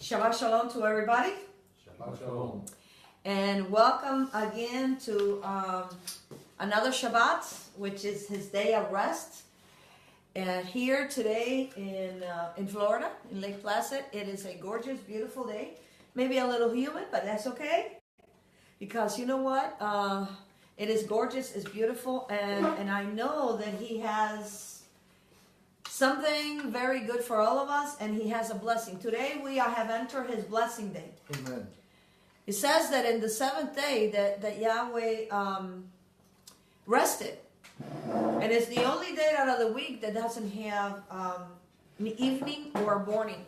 Shabbat Shalom to everybody. Shabbat Shalom. And welcome again to another Shabbat, which is his day of rest. And here today in Florida, in Lake Placid, it is a gorgeous, beautiful day. Maybe a little humid, but that's okay. Because you know what? It is gorgeous, it's beautiful, and I know that he has something very good for all of us, and he has a blessing. Today we have entered his blessing day. Amen. It says that in the seventh day that Yahweh rested. And it's the only day out of the week that doesn't have an evening or a morning.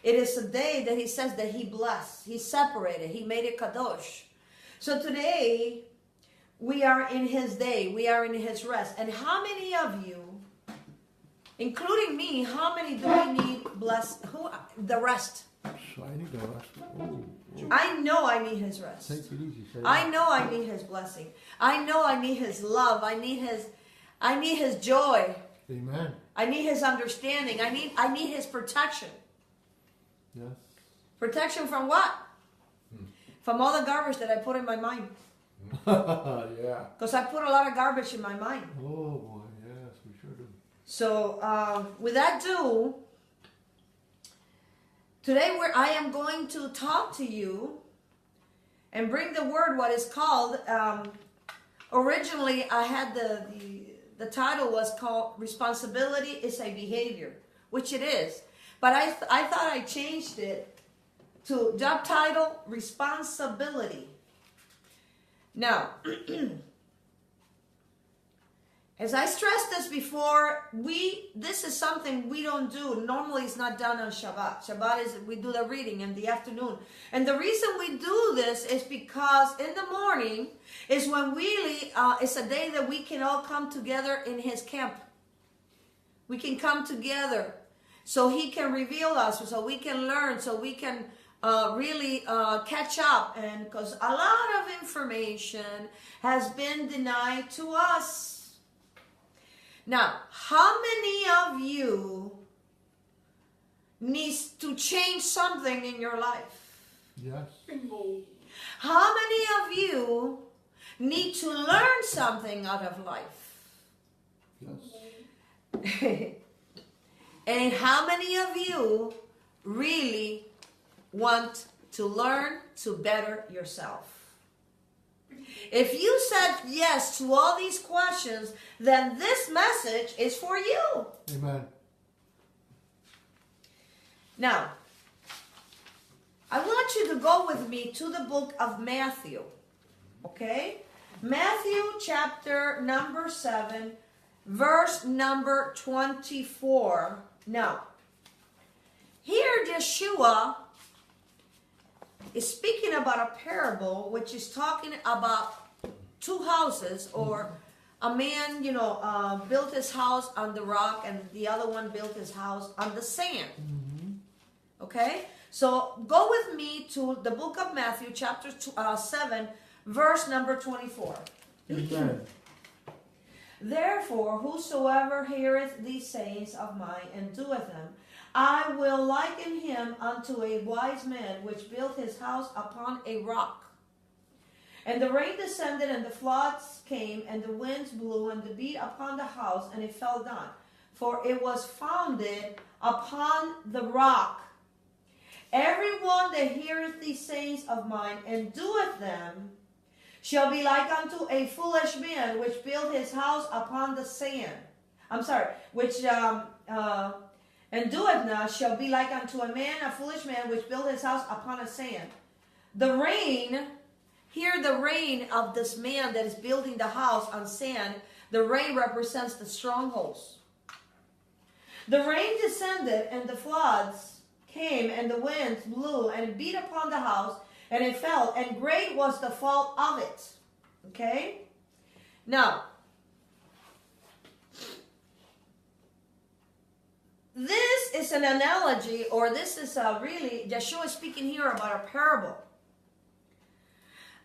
It is a day that he says that he blessed, he separated, he made it kadosh. So today we are in his day, we are in his rest. And how many of you, including me, how many do we need the rest? So I need the rest. Oh. I know I need his rest. Take it easy. I know I need his blessing. I know I need his love. I need his joy. Amen. I need his understanding. I need his protection. Yes. Protection from what? From all the garbage that I put in my mind. Yeah. Because I put a lot of garbage in my mind. Oh boy, yes, we sure do. So with that due, today I am going to talk to you and bring the word what is called, originally I had the title was called Responsibility is a Behavior, which it is. But I thought I changed it to job title Responsibility. Now, as I stressed this before, this is something we don't do. Normally it's not done on Shabbat. Shabbat is, we do the reading in the afternoon. And the reason we do this is because in the morning is when really, it's a day that we can all come together in his camp. We can come together so he can reveal us, so we can learn, so we can really catch up. And because a lot of information has been denied to us. Now, how many of you needs to change something in your life? Yes. How many of you need to learn something out of life? Yes. And how many of you really want to learn to better yourself? If you said yes to all these questions, then this message is for you. Amen. Now, I want you to go with me to the book of Matthew. Okay? Matthew chapter number 7, verse number 24. Now, here Yeshua is speaking about a parable which is talking about two houses, or a man, built his house on the rock and the other one built his house on the sand. Mm-hmm. Okay? So go with me to the book of Matthew chapter 7, verse number 24. Amen. Therefore, whosoever heareth these sayings of mine and doeth them, I will liken him unto a wise man which built his house upon a rock. And the rain descended, and the floods came, and the winds blew, and they beat upon the house, and it fell down. For it was founded upon the rock. Everyone that heareth these sayings of mine and doeth them shall be like unto a foolish man which built his house upon the sand. And doeth not shall be like unto a foolish man which built his house upon a sand. The rain, here the rain of this man that is building the house on sand, the rain represents the strongholds. The rain descended, and the floods came, and the winds blew, and beat upon the house, and it fell, and great was the fall of it. Okay? Now, this is an analogy, or this is really, Yeshua is speaking here about a parable.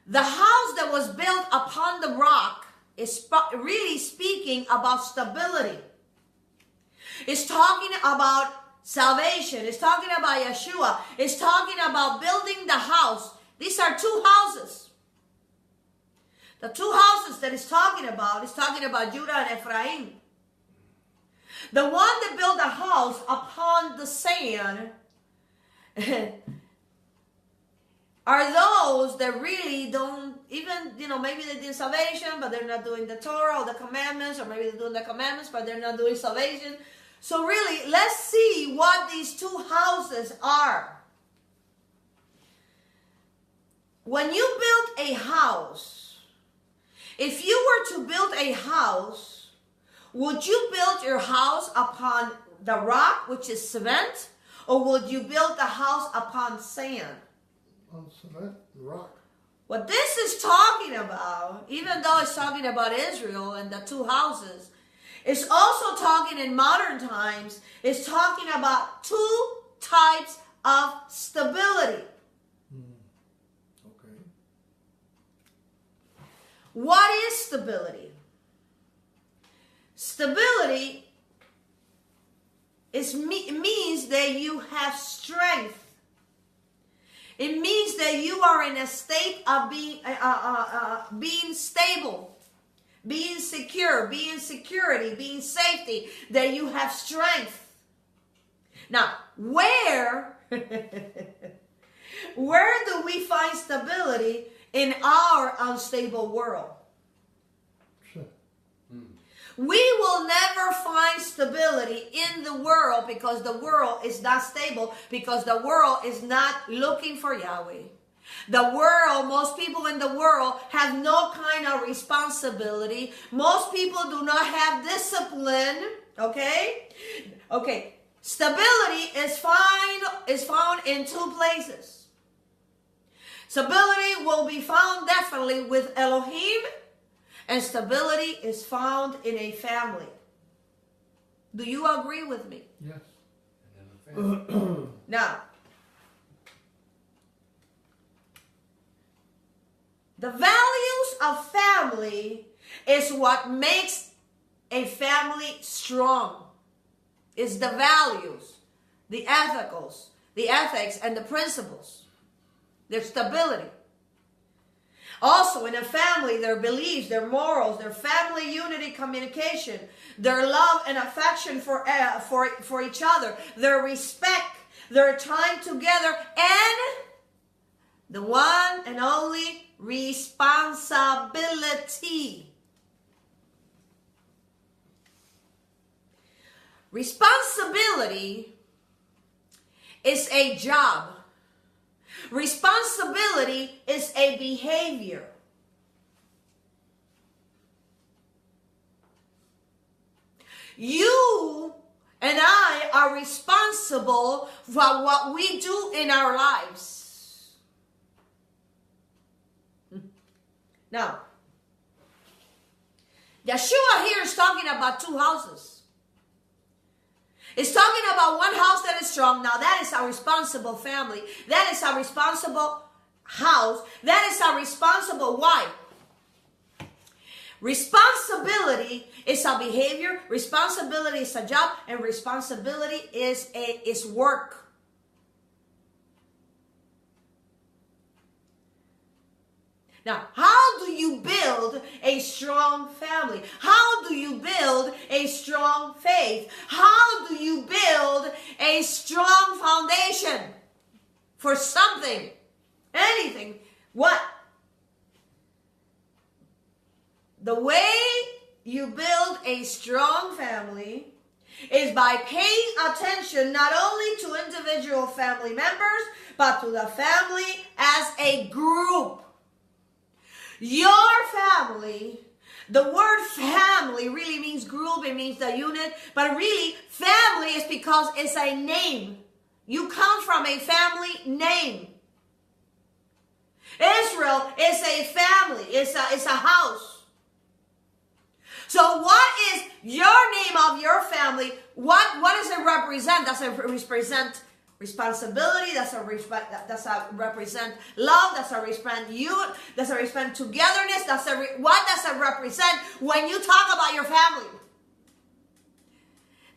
The house that was built upon the rock is really speaking about stability. It's talking about salvation. It's talking about Yeshua. It's talking about building the house. These are two houses. The two houses that it's talking about is talking about Judah and Ephraim. The one that built a house upon the sand are those that really don't even, maybe they did salvation, but they're not doing the Torah or the commandments, or maybe they're doing the commandments, but they're not doing salvation. So really, let's see what these two houses are. When you build a house, if you were to build a house, would you build your house upon the rock, which is cement, or would you build the house upon sand? On cement, rock. What this is talking about, even though it's talking about Israel and the two houses, it's also talking in modern times, it's talking about two types of stability. Okay. What is stability? Stability means that you have strength. It means that you are in a state of being stable, being secure, being security, being safety, that you have strength. Now, where do we find stability in our unstable world? We will never find stability in the world because the world is not stable, because the world is not looking for Yahweh. The world, most people in the world have no kind of responsibility. Most people do not have discipline. Okay? Okay. Stability is found in two places. Stability will be found definitely with Elohim, and stability is found in a family. Do you agree with me? Yes. Now, the values of family is what makes a family strong. It's the values, the ethics, and the principles. Their stability. Also, in a family, their beliefs, their morals, their family unity, communication, their love and affection for each other, their respect, their time together, and the one and only responsibility. Responsibility is a job. Responsibility is a behavior. You and I are responsible for what we do in our lives. Now, Yeshua here is talking about two houses. It's talking about one house that is strong. Now that is a responsible family. That is a responsible house. That is a responsible wife. Responsibility is a behavior. Responsibility is a job. And responsibility is work. Now, how do you build a strong family? How do you build a strong faith? How do you build a strong foundation for something? Anything. What? The way you build a strong family is by paying attention not only to individual family members, but to the family as a group. Your family, the word family really means group, it means the unit, but really family is because it's a name. You come from a family name. Israel is a family, it's a house. So what is your name of your family? What does it represent? Does it represent responsibility? Does it represent love? Does it represent youth? Does it represent togetherness? What does it represent when you talk about your family?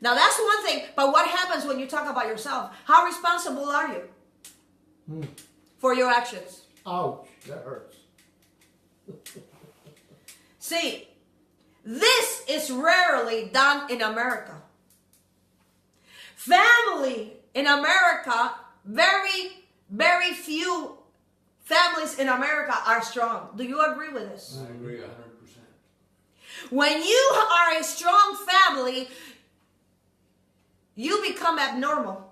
Now that's one thing, but what happens when you talk about yourself? How responsible are you for your actions? Ouch, that hurts. See, this is rarely done in America. Family in America, very few families in America are strong. Do you agree with this? I agree 100%. When you are a strong family, you become abnormal.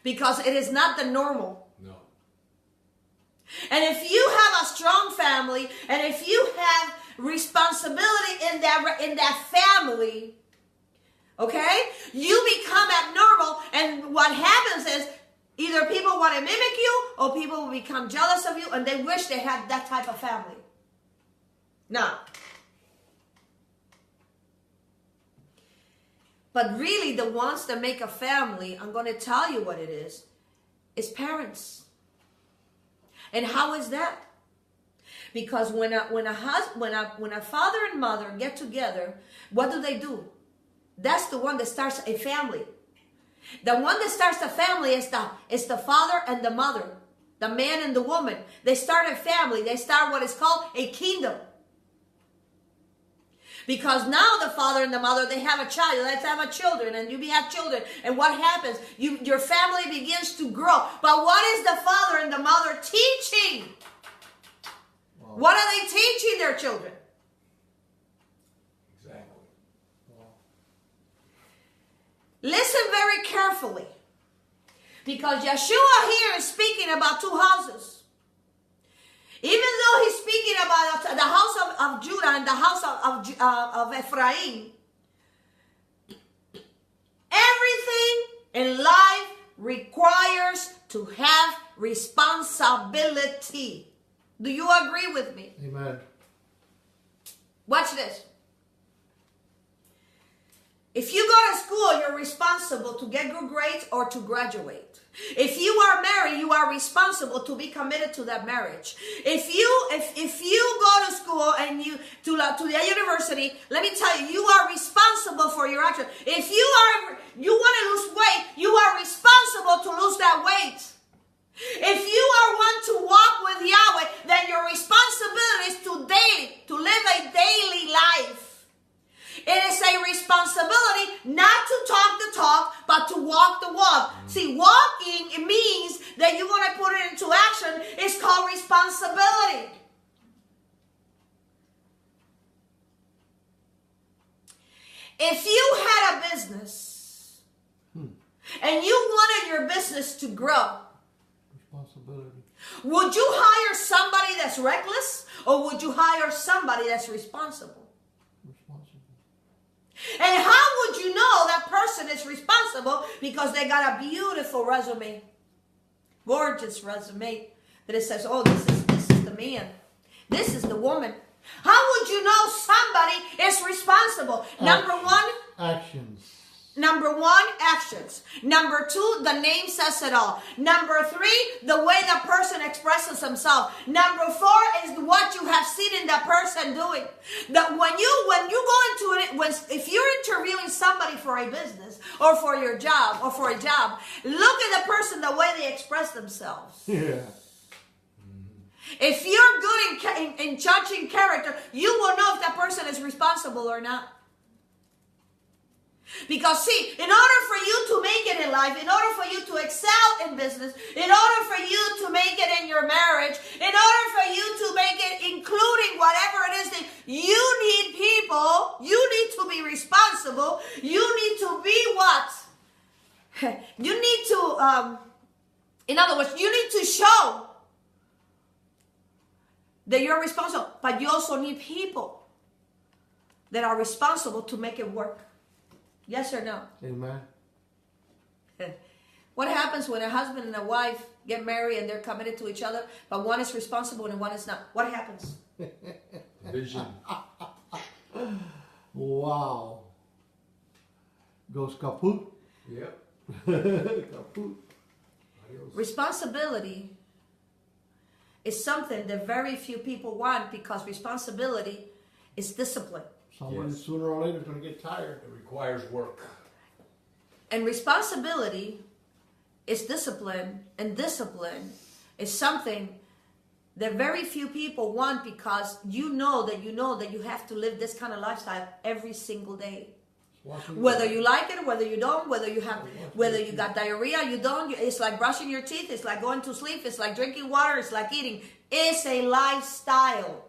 Because it is not the normal. No. And if you have a strong family, and if you have responsibility in that family, okay, you become abnormal, and what happens is either people want to mimic you, or people will become jealous of you, and they wish they had that type of family. Now, but really the ones that make a family, I'm going to tell you what it is parents. And how is that? Because when a father and mother get together, what do? That's the one that starts a family. The one that starts a family is the father and the mother, the man and the woman. They start a family. They start what is called a kingdom. Because now the father and the mother, they have a child. Let's have children, and you have children. And what happens? Your family begins to grow. But what is the father and the mother teaching? Wow. What are they teaching their children? Exactly. Wow. Listen very carefully. Because Yeshua here is speaking about two houses. Even though he's speaking about the house of Judah and the house of Ephraim, everything in life requires to have responsibility. Do you agree with me? Amen. Watch this. If you go to school, you're responsible to get good grades or to graduate. If you are married, you are responsible to be committed to that marriage. If you go to school and you to the university, let me tell you, you are responsible for your action. If you want to lose weight, you are responsible to lose that weight. If you are one to walk with Yahweh, then your responsibility is to live a daily life. It is a responsibility not to talk the talk, but to walk the walk. See, walking, it means that you're going to put it into action. It's called responsibility. If you had a business and you wanted your business to grow, Responsibility. would you hire somebody that's reckless, or would you hire somebody that's responsible? And how would you know that person is responsible? Because they got a beautiful resume, gorgeous resume, that it says, oh, this is the man, this is the woman. How would you know somebody is responsible? Number one, Actions. Number one, actions. Number two, the name says it all. Number three, the way the person expresses himself. Number four is what you have seen in that person doing. That when you go into it, if you're interviewing somebody for a business or for your job or for a job, look at the person, the way they express themselves. Yeah. If you're good in judging character, you will know if that person is responsible or not. Because see, in order for you to make it in life, in order for you to excel in business, in order for you to make it in your marriage, in order for you to make it, including whatever it is that you need people, you need to be responsible, you need to be what? You need to, in other words, you need to show that you're responsible, but you also need people that are responsible to make it work. Yes or no? Amen. What happens when a husband and a wife get married and they're committed to each other, but one is responsible and one is not? What happens? Vision. Wow. Goes kaput. Yep. Kaput. Adios. Responsibility is something that very few people want, because responsibility is discipline. Somebody Yes. sooner or later is going to get tired. It requires work. And responsibility is discipline, and discipline is something that very few people want, because you know that you have to live this kind of lifestyle every single day. Whether you like it, whether you don't, whether you got diarrhea, you don't. It's like brushing your teeth. It's like going to sleep. It's like drinking water. It's like eating. It's a lifestyle.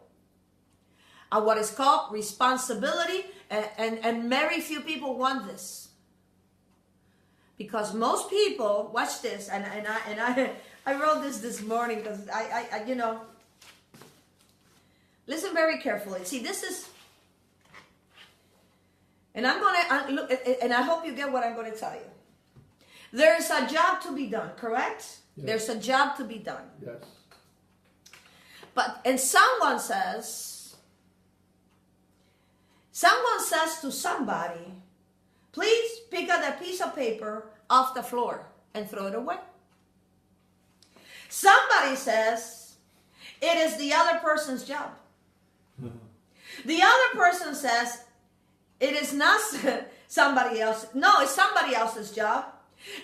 What is called responsibility, and very few people want this. Because most people, watch this, and I wrote this morning because I listen very carefully. See, this is, and I hope you get what I'm going to tell you. There's a job to be done, correct? Yes. There's a job to be done. Yes. And someone says to somebody, please pick up that piece of paper off the floor and throw it away. Somebody says it is the other person's job. The other person says it is not somebody else. No, it's somebody else's job.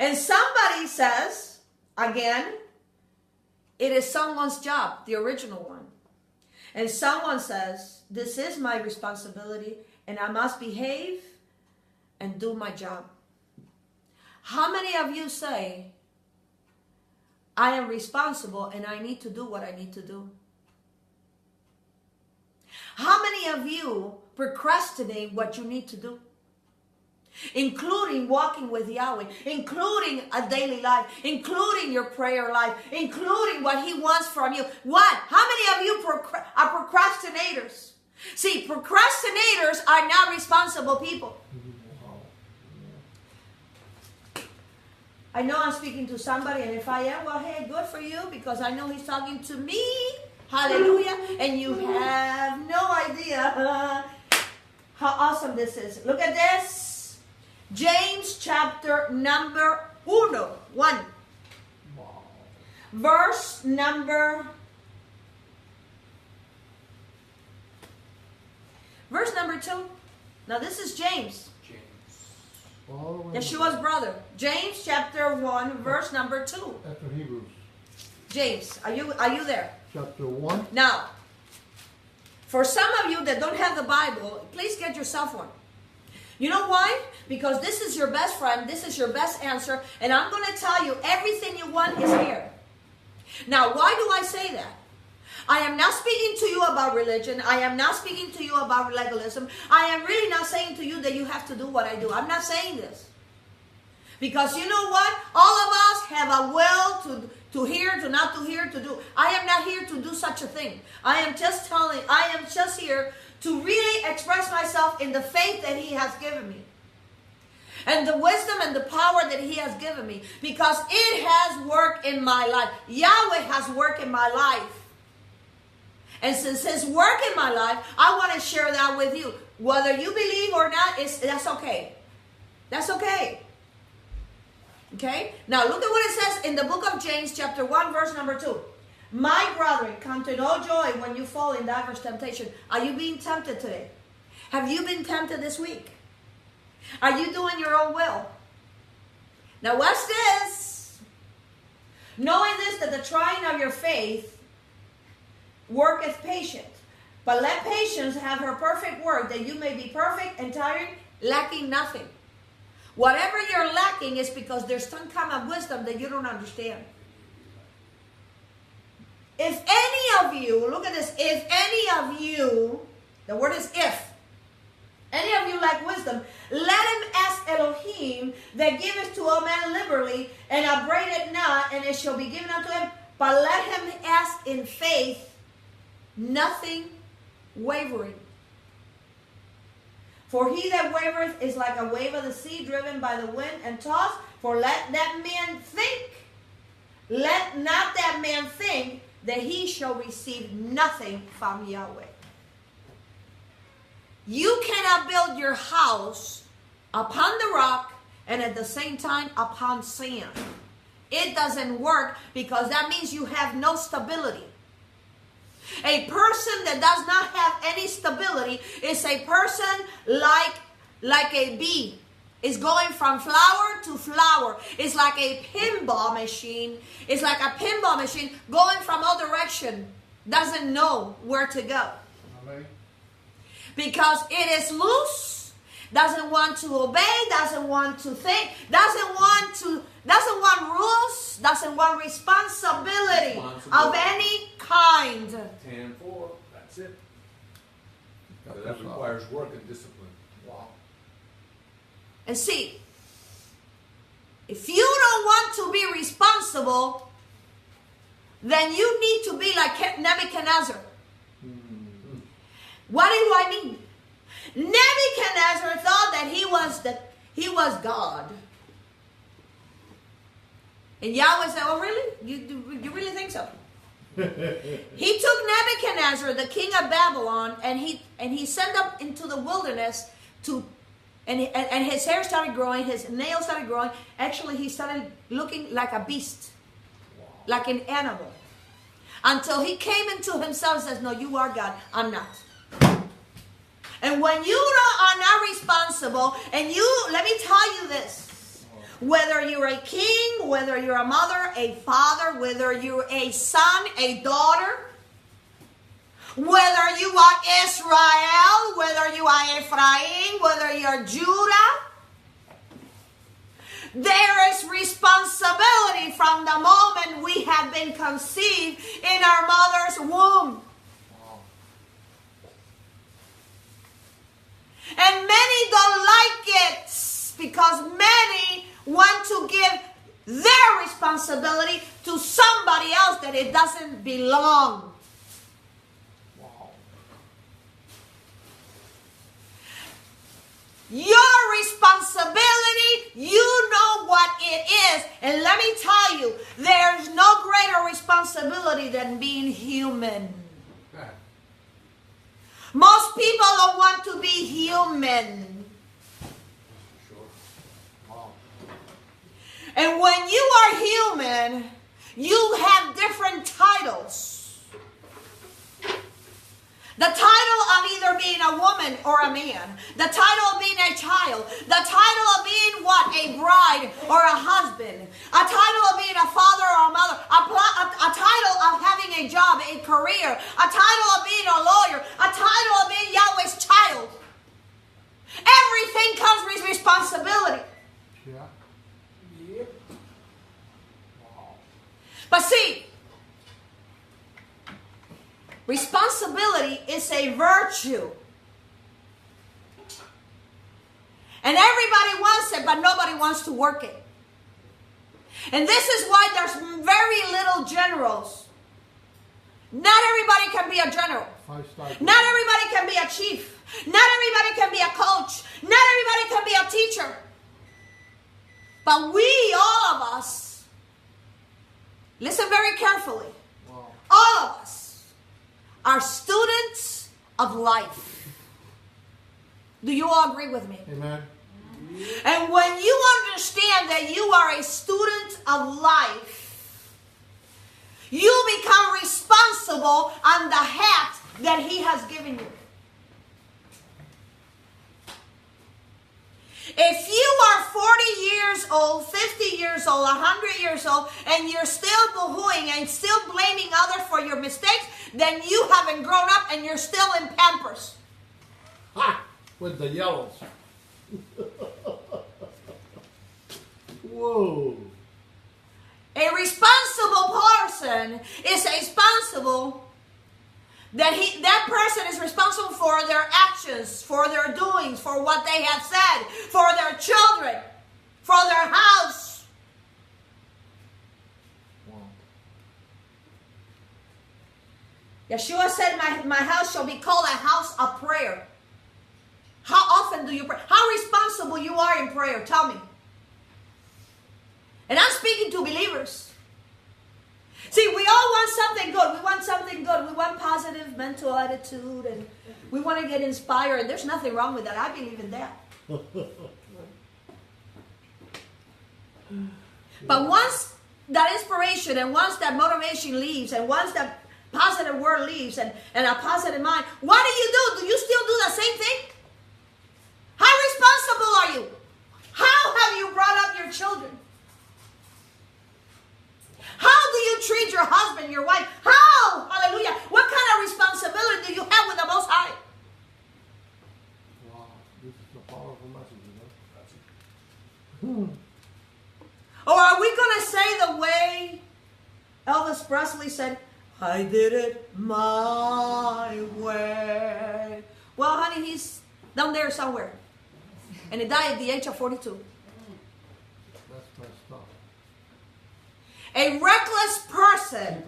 And somebody says, again, it is someone's job, the original one. And someone says, this is my responsibility and I must behave and do my job. How many of you say, I am responsible and I need to do what I need to do? How many of you procrastinate what you need to do? Including walking with Yahweh, including a daily life, including your prayer life, including what He wants from you. What? How many of you are procrastinators? See, procrastinators are not responsible people. I know I'm speaking to somebody, and if I am, well, hey, good for you, because I know He's talking to me. Hallelujah. And you have no idea how awesome this is. Look at this. James chapter number 1. Wow. Verse number 2. Now this is James. Yeshua's brother. James chapter 1, verse number 2. After Hebrews. James, are you there? Chapter 1. Now, for some of you that don't have the Bible, please get yourself one. You know why? Because this is your best friend, this is your best answer, and I'm going to tell you everything you want is here. Now, why do I say that? I am not speaking to you about religion. I am not speaking to you about legalism. I am really not saying to you that you have to do what I do. I'm not saying this. Because you know what? All of us have a will to hear, to not to hear, to do. I am not here to do such a thing. I am just here to really express myself in the faith that He has given me. And the wisdom and the power that He has given me. Because it has worked in my life. Yahweh has worked in my life. And since His work in my life, I want to share that with you. Whether you believe or not, that's okay. That's okay. Okay? Now look at what it says in the book of James chapter 1 verse number 2. My brethren, count it all joy when you fall in diverse temptation. Are you being tempted today? Have you been tempted this week? Are you doing your own will? Now watch this. Knowing this, that the trying of your faith worketh patience. But let patience have her perfect work, that you may be perfect, entire, lacking nothing. Whatever you're lacking is because there's some kind of wisdom that you don't understand. If any of you, look at this, if any of you, the word is if, any of you lack wisdom, let him ask Elohim that giveth to all men liberally, and upbraideth not, and it shall be given unto him. But let him ask in faith, nothing wavering. For he that wavereth is like a wave of the sea, driven by the wind and tossed. For let not that man think that he shall receive nothing from Yahweh. You cannot build your house upon the rock and at the same time upon sand. It doesn't work, because that means you have no stability. A person that does not have any stability is a person like a bee. It's going from flower to flower. It's like a pinball machine. It's like a pinball machine going from all direction. Doesn't know where to go. Amen. Because it is loose, doesn't want to obey, doesn't want to think, doesn't want rules, doesn't want responsibility of any kind. 10-4. That's it. Got That this requires work and discipline. Wow. And see, if you don't want to be responsible, then you need to be like Nebuchadnezzar. What do I mean? Nebuchadnezzar thought that he was God. And Yahweh said, "Oh, really? You really think so?" He took Nebuchadnezzar, the king of Babylon, and he sent up into the wilderness and his hair started growing, his nails started growing. Actually, he started looking like a beast, like an animal, until he came into himself and says, "No, you are God. I'm not." And when you are not responsible, and let me tell you this, whether you're a king, whether you're a mother, a father, whether you're a son, a daughter, whether you are Israel, whether you are Ephraim, whether you're Judah, there is responsibility from the moment we have been conceived in our mother's womb. And many don't like it because many want to give their responsibility to somebody else that it doesn't belong. Wow. Your responsibility, you know what it is. And let me tell you, there's no greater responsibility than being human. Most people don't want to be human. Sure. Wow. And when you are human, you have different titles. The title of either being a woman or a man. The title of being a child. The title of being what? A bride or a husband. A title of being a father or a mother. A title of having a job, a career. A title of being a lawyer. A title of being Yahweh's child. Everything comes with responsibility. Yeah. Yep. Wow. But see, responsibility is a virtue. And everybody wants it, but nobody wants to work it. And this is why there's very little generals. Not everybody can be a general. Not everybody can be a chief. Not everybody can be a coach. Not everybody can be a teacher. But we, all of us, listen very carefully. Wow. All of us are students of life. Do you all agree with me? Amen. And when you understand that you are a student of life, you become responsible on the hat that He has given you. If you are 40 years old, 50 years old, 100 years old, and you're still boohooing and still blaming others for your mistakes, then you haven't grown up and you're still in Pampers. Ha! With the yellows. Whoa. A responsible person is responsible that person is responsible for their actions, for their doings, for what they have said, for their children, for their house. Wow. Yeshua said, my house shall be called a house of prayer. How often do you pray? How responsible you are in prayer? Tell me. And I'm speaking to believers. See, we all want something good. We want something good. We want positive mental attitude, and we want to get inspired. There's nothing wrong with that. I believe in that. But once that inspiration and once that motivation leaves and once that positive word leaves and a positive mind, what do? Do you still do the same thing? How responsible are you? have you brought up your children? How do you treat your husband, your wife? How? Hallelujah. What kind of responsibility do you have with the Most High? Wow. This is a powerful message, you know? That's it. Or are we going to say the way Elvis Presley said, I did it my way? Well, honey, he's down there somewhere. And he died at the age of 42. That's messed up. A reckless person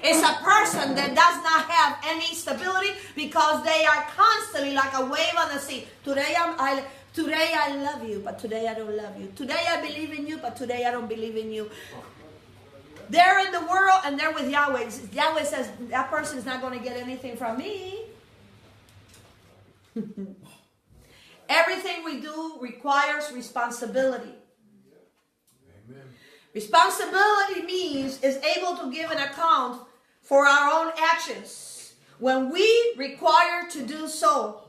is a person that does not have any stability because they are constantly like a wave on the sea. Today I love you, but today I don't love you. Today I believe in you, but today I don't believe in you. They're in the world and they're with Yahweh. Yahweh says that person is not going to get anything from me. Everything we do requires responsibility. Amen. Responsibility means is able to give an account for our own actions when we require to do so.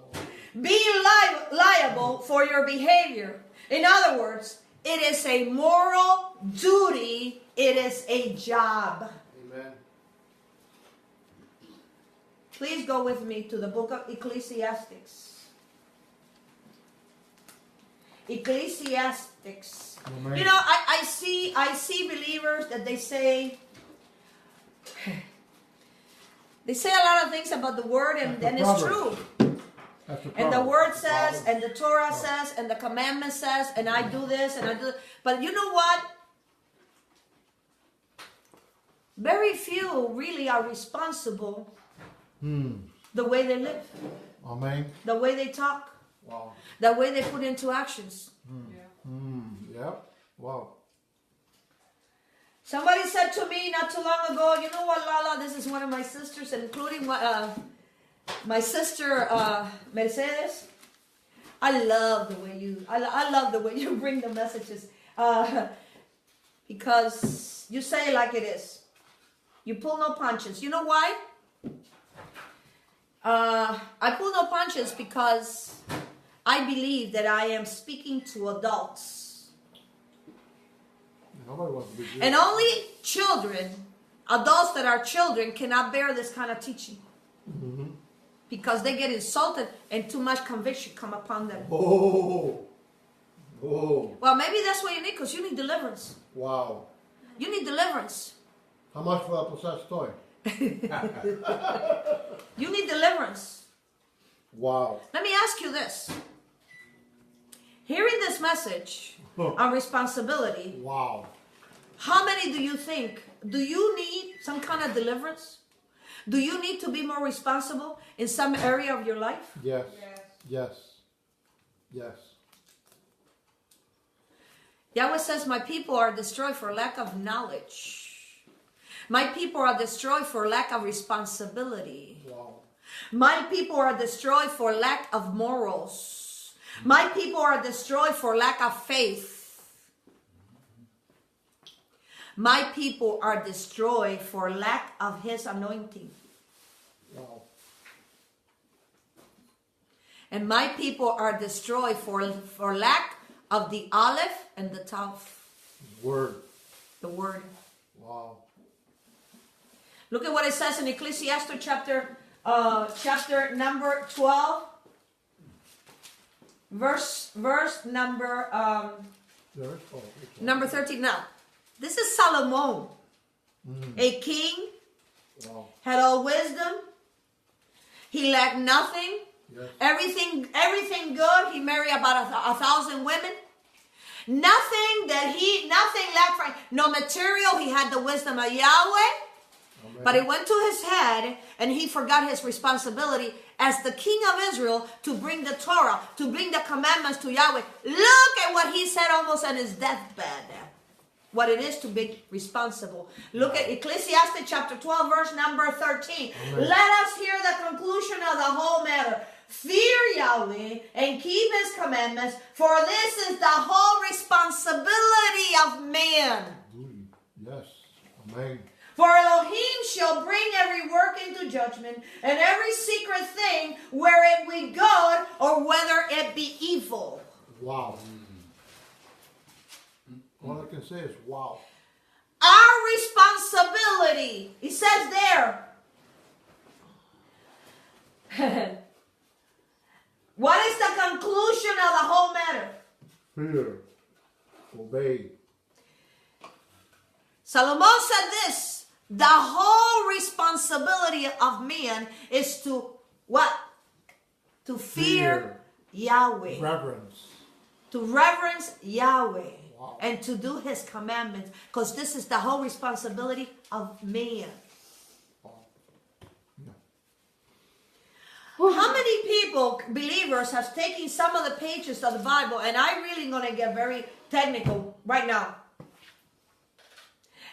Being liable for your behavior. In other words, it is a moral duty. It is a job. Amen. Please go with me to the book of Ecclesiastes. Ecclesiastes. Amen. You know, I see believers that they say a lot of things about the word, and That's the it's Proverbs. true. That's the And the problem. word says, and the Torah says, and the commandment says, and I do this, and I do. But you know what? Very few really are responsible the way they live, Amen. the way they talk, Wow. the way they put into actions. Yep. Wow. Somebody said to me not too long ago, you know what, Lala, this is one of my sisters, including my sister Mercedes. I love the way I love the way you bring the messages because you say it like it is. You pull no punches. You know why? I pull no punches because I believe that I am speaking to adults. Nobody wants to be good. And only children, adults that are children, cannot bear this kind of teaching. Because they get insulted and too much conviction come upon them. Oh. Well, maybe that's what you need, because you need deliverance. Wow. You need deliverance. How much for that possessed toy? You need deliverance. Wow. Let me ask you this. Hearing this message on responsibility, Wow. how many do you think, do you need some kind of deliverance? Do you need to be more responsible in some area of your life? Yes. Yes. Yes. Yahweh says, my people are destroyed for lack of knowledge. My people are destroyed for lack of responsibility. Wow. My people are destroyed for lack of morals. My people are destroyed for lack of faith. My people are destroyed for lack of His anointing. Wow. And my people are destroyed for lack of the Aleph and the Tav. Word. The word. Wow. Look at what it says in Ecclesiastes chapter number 12. Verse number number 13. Now, this is Solomon, a king, Wow. had all wisdom. He lacked nothing. Yes. Everything good. He married about 1,000 women. Nothing lacked for no material. He had the wisdom of Yahweh. Amen. But it went to his head, and he forgot his responsibility as the king of Israel to bring the Torah, to bring the commandments to Yahweh. Look at what he said almost on his deathbed. What it is to be responsible. Look at Ecclesiastes chapter 12, verse number 13. Amen. Let us hear the conclusion of the whole matter. Fear Yahweh and keep His commandments, for this is the whole responsibility of man. Yes. Amen. For Elohim shall bring every work into judgment, and every secret thing, where it be good or whether it be evil. Wow. All I can say is wow. Our responsibility. He says there. What is the conclusion of the whole matter? Fear. Obey. Solomon said this. The whole responsibility of man is to what? To fear Yahweh. Reverence. To reverence Yahweh. Wow. And to do his commandments. Because this is the whole responsibility of man. How many people, believers, have taken some of the pages of the Bible, and I'm really going to get very technical right now,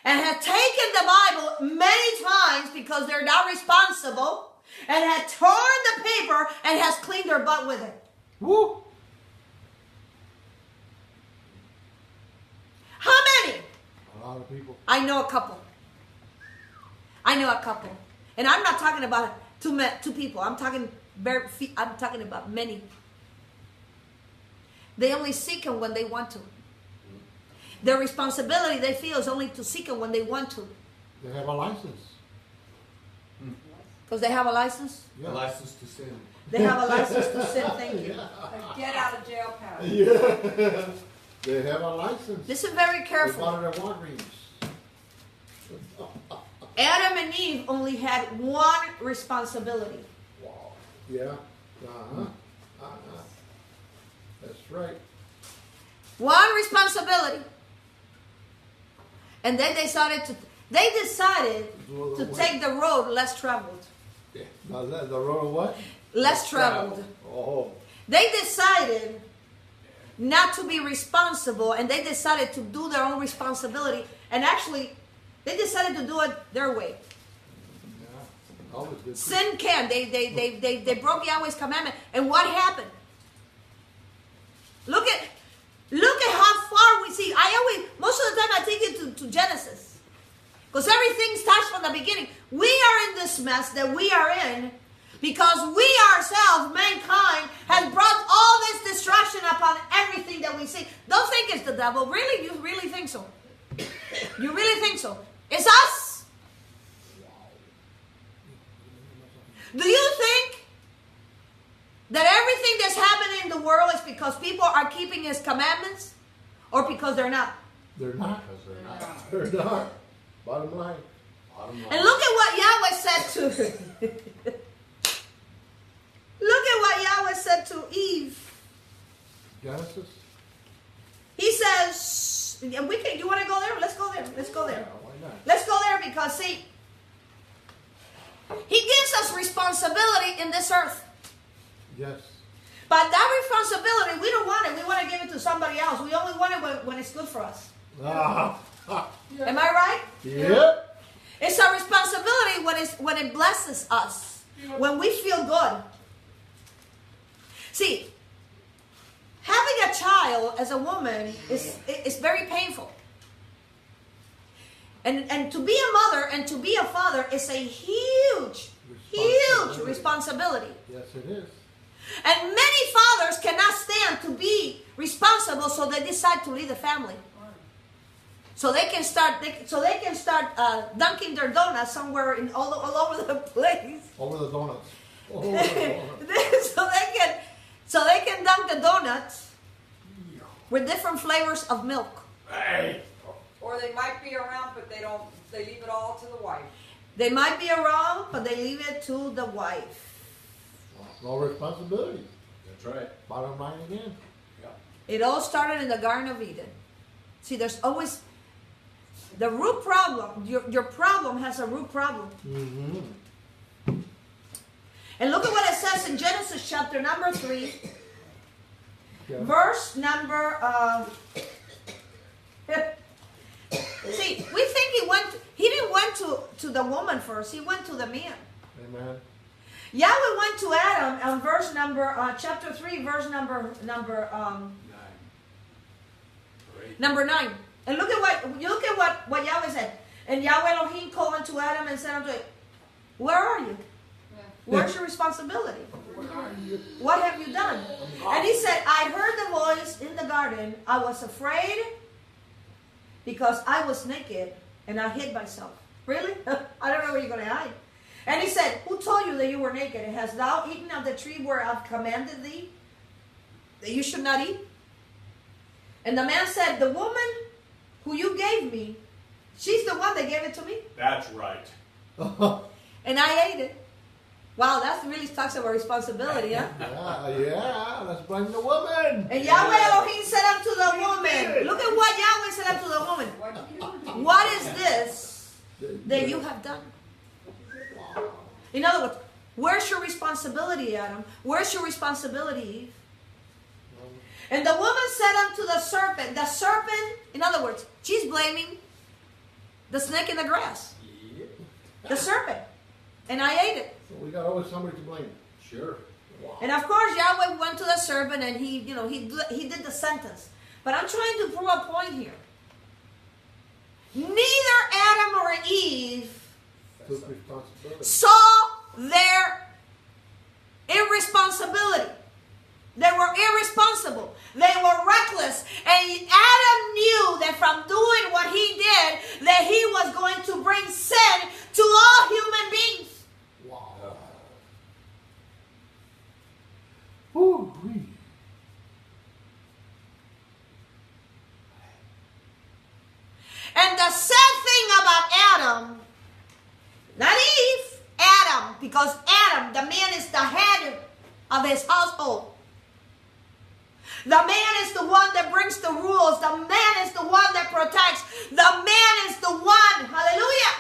and have taken the Bible many times because they're not responsible, and had torn the paper and has cleaned their butt with it? Woo! How many? A lot of people. I know a couple. And I'm not talking about two people. I'm talking about many. They only seek him when they want to. Their responsibility, they feel, is only to seek him when they want to. They have a license. Because they have a license? Yeah. A license to sin. They have a license to sin, thank you. A get out of jail pass. Yeah. They have a license. Listen very They carefully. bought it at Walgreens. Adam and Eve only had one responsibility. Wow. Yeah. Uh-huh. Uh-huh. That's right. One responsibility. And then they decided to take the road less traveled. Yeah. Now that the road of what? Less traveled. Oh. They decided not to be responsible, and they decided to do their own responsibility, and actually they decided to do it their way. Yeah. Always good. Sin can. They broke Yahweh's commandment. And what happened? Look at how far we see. Most of the time I take it to Genesis. Because everything starts from the beginning. We are in this mess that we are in because we ourselves, mankind, has brought all this destruction upon everything that we see. Don't think it's the devil. Really? You really think so? You really think so? It's us? Do you think that everything that's happening in the world is because people are keeping his commandments or because they're not? They're not. Because they're not. They're not. Bottom line. Bottom line. And look at what Yahweh said to look at what Yahweh said to Eve. Genesis. He says, and you want to go there? Let's go there. Let's go there. Yeah, why not? Let's go there because see, he gives us responsibility in this earth. Yes. But that responsibility, we don't want it. We want to give it to somebody else. We only want it when it's good for us. Ah. Am I right? Yep. It's our responsibility when it blesses us, when we feel good. See, having a child as a woman is very painful. And to be a mother and to be a father is a huge responsibility. Yes, it is. And many fathers cannot stand to be responsible, so they decide to leave the family. So they can start dunking their donuts somewhere all over the place. Over the donuts. Over the donuts. so they can dunk the donuts with different flavors of milk. Hey. Or they might be around, but they leave it all to the wife. They might be around, but they leave it to the wife. No responsibility. That's right. Bottom line again. Yeah. It all started in the Garden of Eden. See, there's always the root problem. Your problem has a root problem. Mm-hmm. And look at what it says in Genesis chapter number 3, Yeah. verse number. See, we think he didn't went to the woman first. He went to the man. Amen. Yahweh went to Adam on verse number chapter 3, verse number 9. Great. number 9. And look at what Yahweh said. And Yahweh Elohim called unto Adam and said unto him, where are you? Where's your responsibility? What have you done? And he said, I heard the voice in the garden. I was afraid because I was naked and I hid myself. Really? I don't know where you're going to hide. And he said, who told you that you were naked? And hast thou eaten of the tree where I've commanded thee that you should not eat? And the man said, the woman who you gave me, she's the one that gave it to me. That's right. And I ate it. Wow, that really talks about responsibility, huh? Yeah, let's blame the woman. And Yahweh Elohim said unto the woman, look at what Yahweh said unto the woman. Why'd you give her? What is this that you have done? In other words, where's your responsibility, Adam? Where's your responsibility, Eve? And the woman said unto the serpent, in other words, she's blaming the snake in the grass. The serpent. And I ate it. So we got always somebody to blame. Sure. And of course, Yahweh went to the serpent and he did the sentence. But I'm trying to prove a point here. Neither Adam or Eve Took responsibility. saw their irresponsibility. They were irresponsible. They were reckless. And Adam knew that from doing what he did, that he was going to bring sin to all human beings. Wow. Ooh, wee. And the sad thing about Adam, not Eve, Adam, because Adam, the man is the head of his household. The man is the one that brings the rules. The man is the one that protects. The man is the one, hallelujah,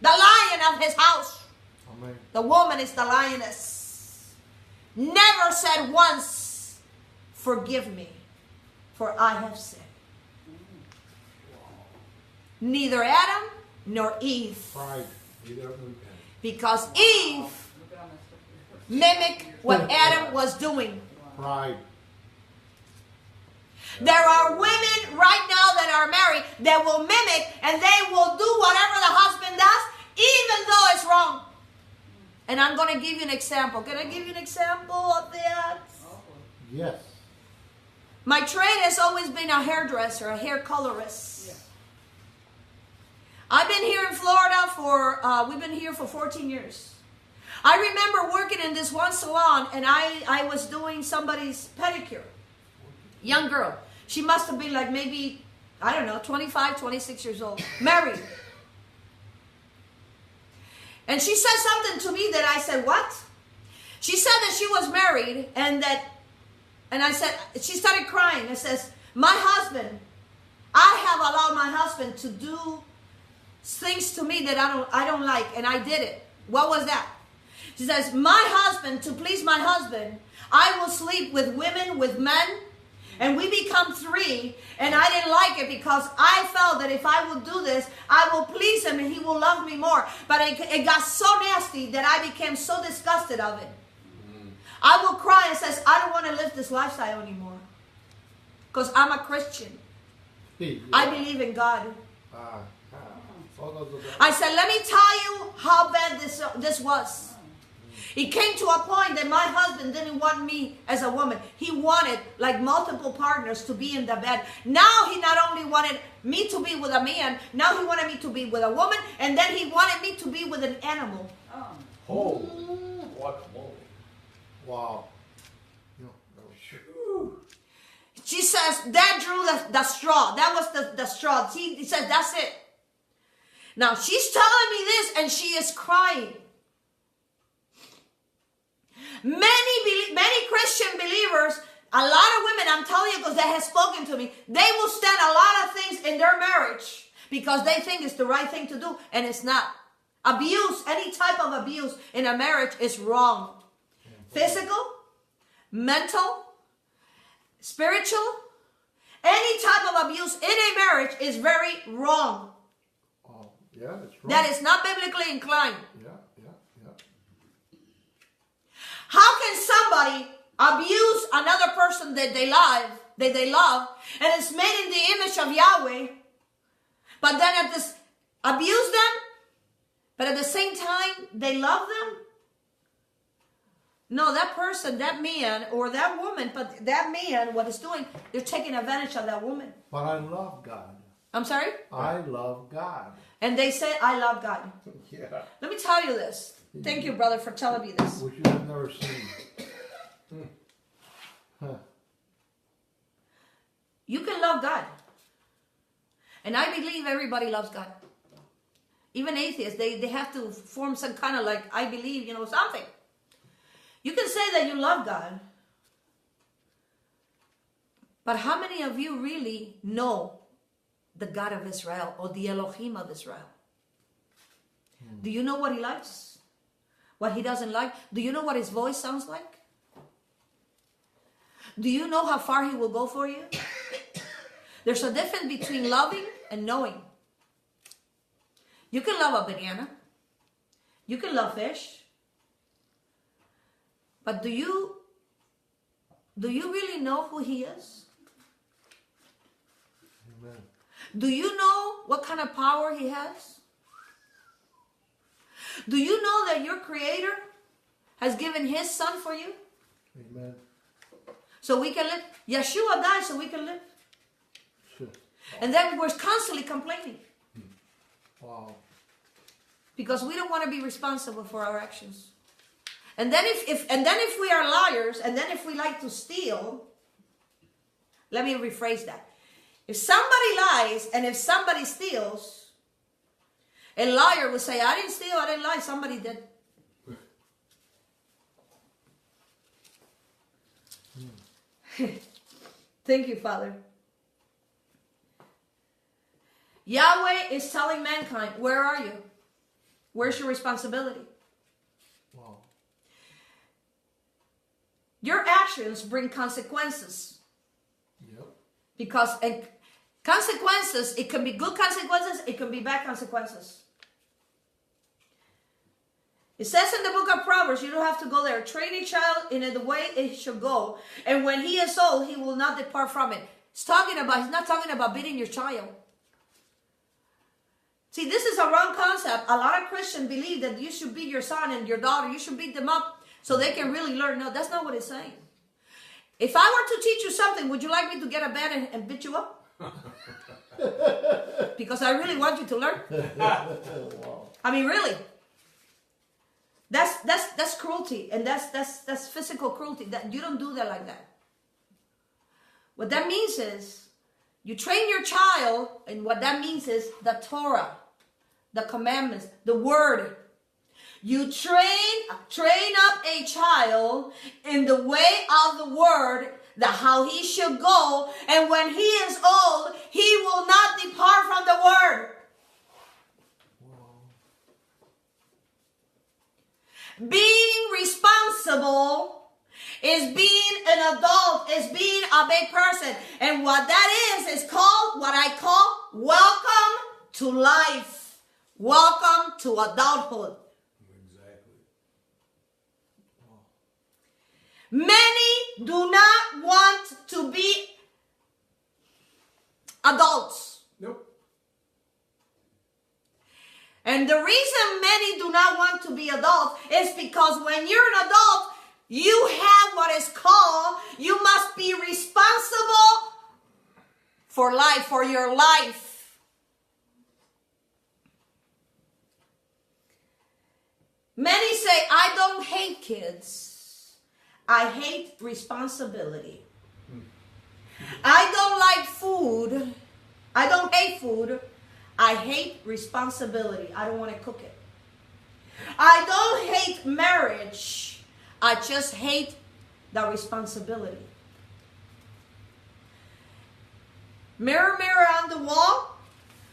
the lion of his house. Amen. The woman is the lioness. Never said once, forgive me, for I have sinned. Neither Adam nor Eve. Pride. Neither of them can. Because Eve Look at all that stuff. mimicked what Adam was doing. Pride. There are women right now that are married that will mimic and they will do whatever the husband does, even though it's wrong. And I'm going to give you an example. Can I give you an example of that? Yes. My trade has always been a hairdresser, a hair colorist. Yeah. I've been here in Florida we've been here for 14 years. I remember working in this one salon and I was doing somebody's pedicure. Young girl. She must have been like maybe, I don't know, 25, 26 years old. Married. And she said something to me that I said, what? She said that she was married and I said, she started crying. I says, my husband, I have allowed my husband to do things to me that I don't like, and I did it. What was that? She says, my husband, to please my husband, I will sleep with women, with men, and we become three, and I didn't like it because I felt that if I would do this, I will please him and he will love me more. But it got so nasty that I became so disgusted of it. I will cry and says, I don't want to live this lifestyle anymore because I'm a Christian. Yeah. I believe in God. All those are bad. I said, let me tell you how bad this was. It came to a point that my husband didn't want me as a woman. He wanted like multiple partners to be in the bed. Now he not only wanted me to be with a man, now he wanted me to be with a woman, and then he wanted me to be with an animal. Holy guacamole. Wow. No, no. She says, that drew the straw. That was the straw. He said, that's it. Now she's telling me this and she is crying. Many Christian believers, a lot of women, I'm telling you because they have spoken to me, they will stand a lot of things in their marriage because they think it's the right thing to do, and it's not. Abuse, any type of abuse in a marriage is wrong. Physical, mental, spiritual, any type of abuse in a marriage is very wrong. Oh, yeah, that's right. That is not biblically inclined. Yeah. How can somebody abuse another person that they love, and it's made in the image of Yahweh, but then abuse them, but at the same time they love them? No, that person, that man, or that woman, but that man, what it's doing, they're taking advantage of that woman. But I love God. I'm sorry? I love God. And they say, I love God. Yeah. Let me tell you this. Thank you, brother, for telling me this. Which you have never seen. Huh. You can love God. And I believe everybody loves God. Even atheists, they have to form some kind of like, I believe, something. You can say that you love God. But how many of you really know the God of Israel or the Elohim of Israel? Do you know what he likes? What he doesn't like? Do you know what his voice sounds like? Do you know how far he will go for you? There's a difference between loving and knowing. You can love a banana. You can love fish. But do you really know who he is? Amen. Do you know what kind of power he has? Do you know that your Creator has given his son for you? Amen. So we can live. Yeshua died so we can live. Sure. And then we're constantly complaining. Wow. Because we don't want to be responsible for our actions. And then if we are liars, and then if we like to steal, let me rephrase that. If somebody lies and if somebody steals, a liar will say, I didn't steal, I didn't lie, somebody did. Thank you, Father. Yahweh is telling mankind, where are you? Where's your responsibility? Wow. Your actions bring consequences. Yep. Because consequences, it can be good consequences, it can be bad consequences. It says in the book of Proverbs, you don't have to go there. Train a child in the way it should go. And when he is old, he will not depart from it. He's not talking about beating your child. See, this is a wrong concept. A lot of Christians believe that you should beat your son and your daughter. You should beat them up so they can really learn. No, that's not what it's saying. If I were to teach you something, would you like me to get a bat and beat you up? Because I really want you to learn. Wow. I mean, really. That's cruelty, and that's physical cruelty. That you don't do that like that. What that means is you train your child, and what that means is the Torah, the commandments, the word. You train up a child in the way of the word, how he should go, and when he is old, he will not depart from the word. Being responsible is being an adult, is being a big person. And what that is called, what I call, welcome to life. Welcome to adulthood. Exactly. Many do not want to be adults. Nope. And the reason many do not want to be adults is because when you're an adult, you have what is called, you must be responsible for life, for your life. Many say, I don't hate kids. I hate responsibility. I don't like food. I don't hate food. I hate responsibility. I don't want to cook it. I don't hate marriage. I just hate the responsibility. Mirror, mirror on the wall,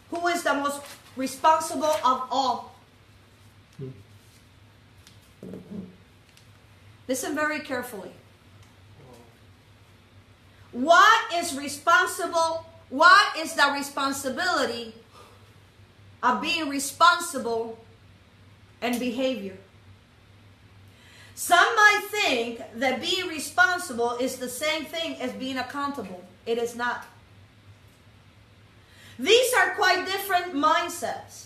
who is the most responsible of all? Listen very carefully. What is responsible? What is the responsibility of being responsible and behavior? Some might think that being responsible is the same thing as being accountable. It is not. These are quite different mindsets.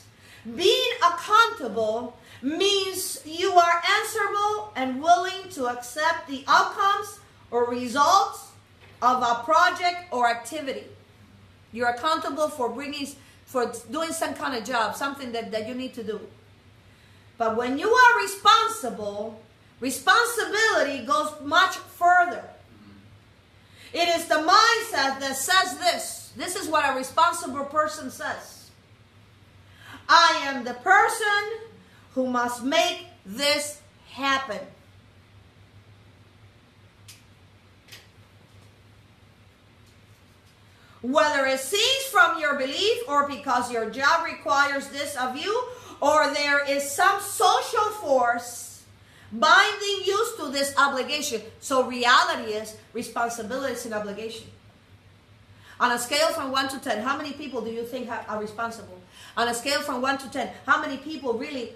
Being accountable means you are answerable and willing to accept the outcomes or results of a project or activity. You're accountable for doing some kind of job, something that you need to do. But when you are responsible, responsibility goes much further. It is the mindset that says this. This is what a responsible person says. I am the person who must make this happen. Whether it seems from your belief or because your job requires this of you, or there is some social force binding you to this obligation. So reality is responsibility is an obligation. On a scale from 1 to 10, how many people do you think are responsible? On a scale from 1 to 10, how many people really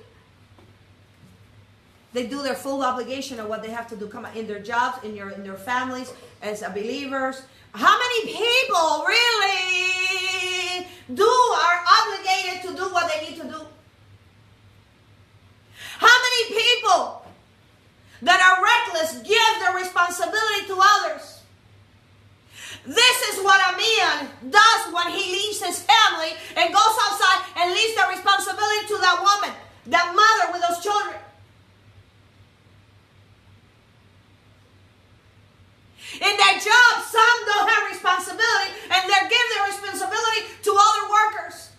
they do their full obligation of what they have to do in their jobs, in their families, as believers? How many people really are obligated to do what they need to do? How many people that are reckless give their responsibility to others? This is what a man does when he leaves his family and goes outside and leaves the responsibility to that woman, that mother with those children. In their job, some don't have responsibility and they give their responsibility to other workers.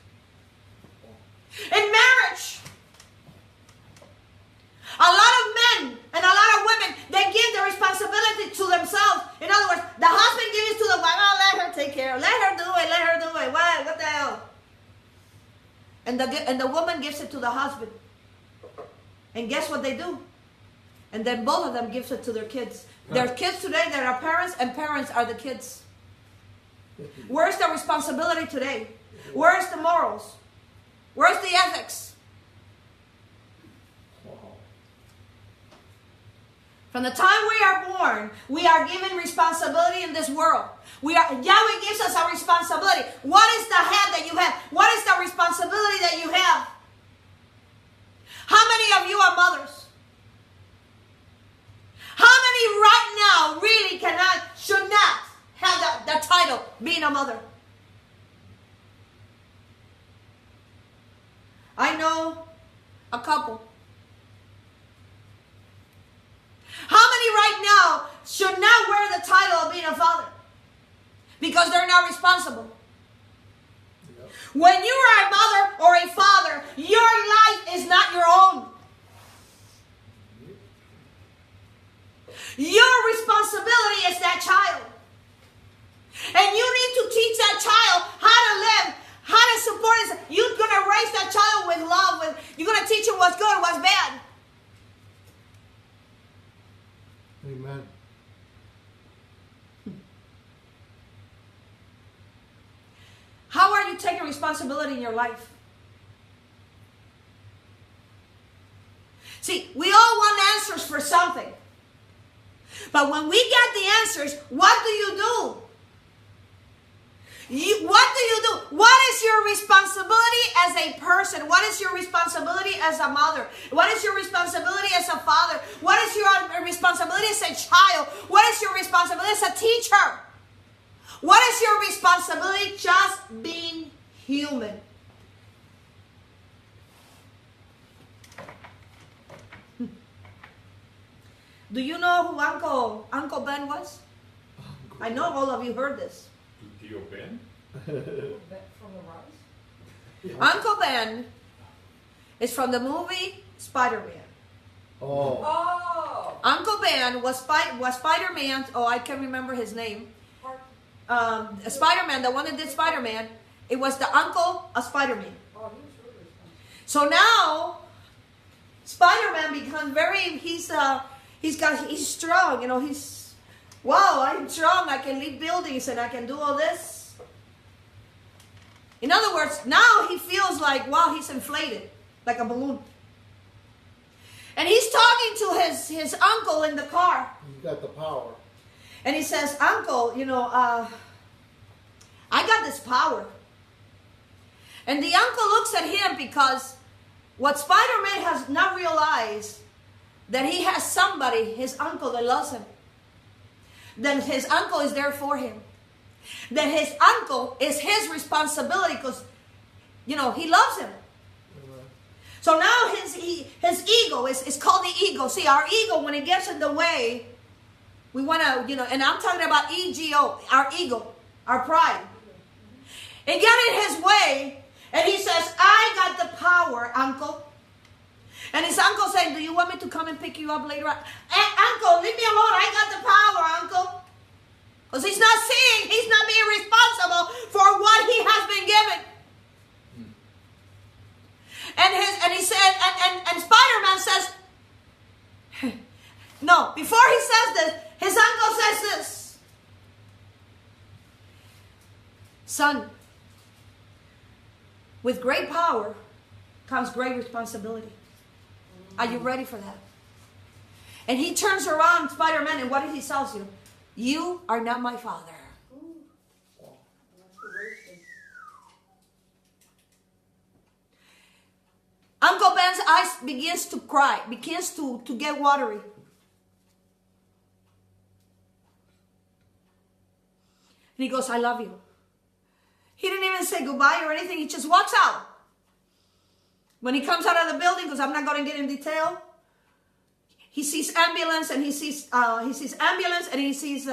In marriage, a lot of men and a lot of women, they give the responsibility to themselves. In other words, the husband gives it to the wife. Oh, let her take care of it. Let her do it. Let her do it. What the hell? And the woman gives it to the husband. And guess what they do? And then both of them gives it to their kids. Their kids today, there are parents, and parents are the kids. Where's the responsibility today? Where's the morals? Where's the ethics? From the time we are born, we are given responsibility in this world. Yahweh gives us a responsibility. What is the head that you have? What is the responsibility that you have? How many of you are mothers? How many right now really should not have the title being a mother? I know a couple. How many right now should not wear the title of being a father? Because they're not responsible. Yep. When you are a mother or a father, your life is not your own. Your responsibility is that child. And you need to teach that child how to live, how to support it. You're going to raise that child with love. You're going to teach him what's good, what's bad. Amen. How are you taking responsibility in your life? See, we all want answers for something. But when we get the answers, what do you do? What do you do? What is your responsibility as a person? What is your responsibility as a mother? What is your responsibility as a father? What is your responsibility as a child? What is your responsibility as a teacher? What is your responsibility just being human? Do you know who Uncle Ben was? I know all of you heard this. Tío Ben? From the rice? Uncle Ben is from the movie Spider-Man. Oh. Uncle Ben was Spider-Man. Oh, I can't remember his name. Spider-Man, the one that did Spider-Man. It was the uncle of Spider-Man. Oh, he was really responsible. So now, Spider-Man becomes he's strong. You know, wow, I'm strong. I can lead buildings and I can do all this. In other words, now he feels like, wow, he's inflated, like a balloon. And he's talking to his uncle in the car. He's got the power. And he says, Uncle, I got this power. And the uncle looks at him because what Spider-Man has not realized, that he has somebody, his uncle, that loves him. That his uncle is there for him. that his uncle is his responsibility because, he loves him. So now his ego is called the ego. See, our ego, when it gets in the way, we want to, and I'm talking about ego, our ego, our pride. It got in his way, and he says, I got the power, uncle. And his uncle said, do you want me to come and pick you up later on? Uncle, leave me alone. I got the power, uncle. Because he's not being responsible for what he has been given. And he said, and Spider-Man says, no, before he says this, his uncle says this. Son, with great power comes great responsibility. Are you ready for that? And he turns around, Spider-Man, and what did he tell you? You are not my father. Uncle Ben's eyes begins to cry, begins to get watery. And he goes, I love you. He didn't even say goodbye or anything. He just walks out. When he comes out of the building, because I'm not going to get in detail, he sees ambulance and he sees ambulance and he sees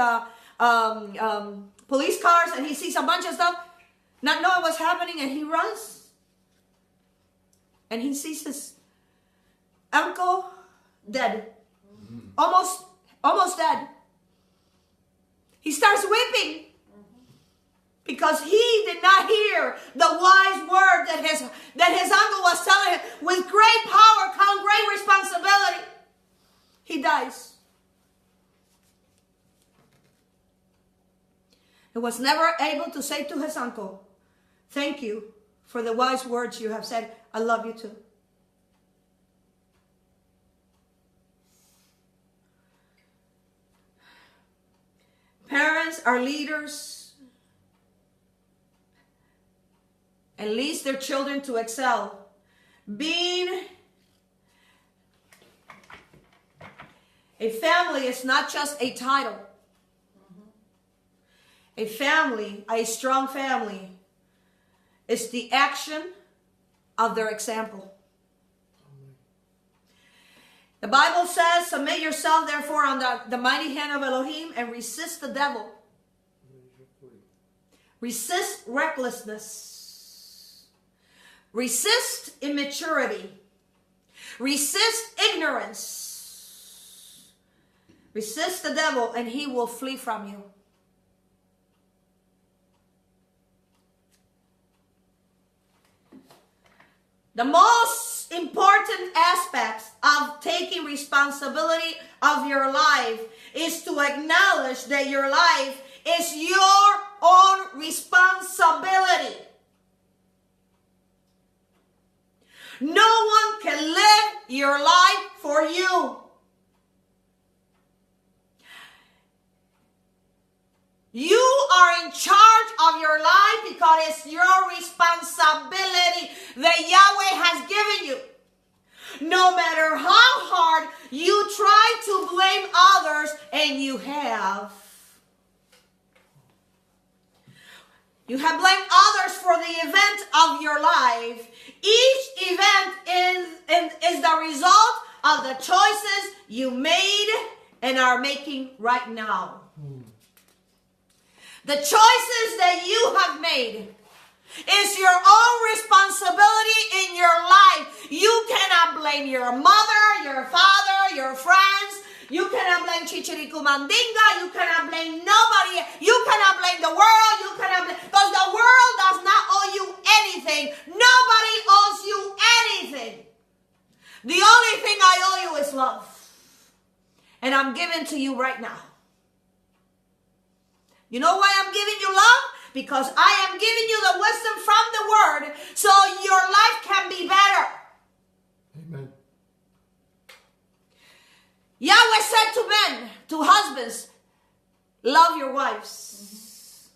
police cars and he sees a bunch of stuff, not knowing what's happening, and he runs. And he sees his uncle dead, almost dead. He starts weeping because he did not hear the wise word that his uncle was telling him. With great power comes great responsibility. He dies. He was never able to say to his uncle, thank you for the wise words you have said. I love you too. Parents are leaders and leads their children to excel. Being a family is not just a title. A family, a strong family, is the action of their example. The Bible says, submit yourself therefore under the mighty hand of Elohim and resist the devil. Resist recklessness. Resist immaturity. Resist ignorance. Resist the devil and he will flee from you. The most important aspects of taking responsibility of your life is to acknowledge that your life is your own responsibility. No one can live your life for you. You are in charge of your life because it's your responsibility that Yahweh has given you. No matter how hard you try to blame others, and you have. You have blamed others for the event of your life. Each event is the result of the choices you made and are making right now. The choices that you have made is your own responsibility in your life. You cannot blame your mother, your father, your friends. You cannot blame Chichiriku Mandinga. You cannot blame nobody. You cannot blame the world. You cannot blame, because the world does not owe you anything. Nobody owes you anything. The only thing I owe you is love. And I'm giving to you right now. You know why I'm giving you love? Because I am giving you the wisdom from the word so your life can be better. Amen. Yahweh said to men, to husbands, love your wives.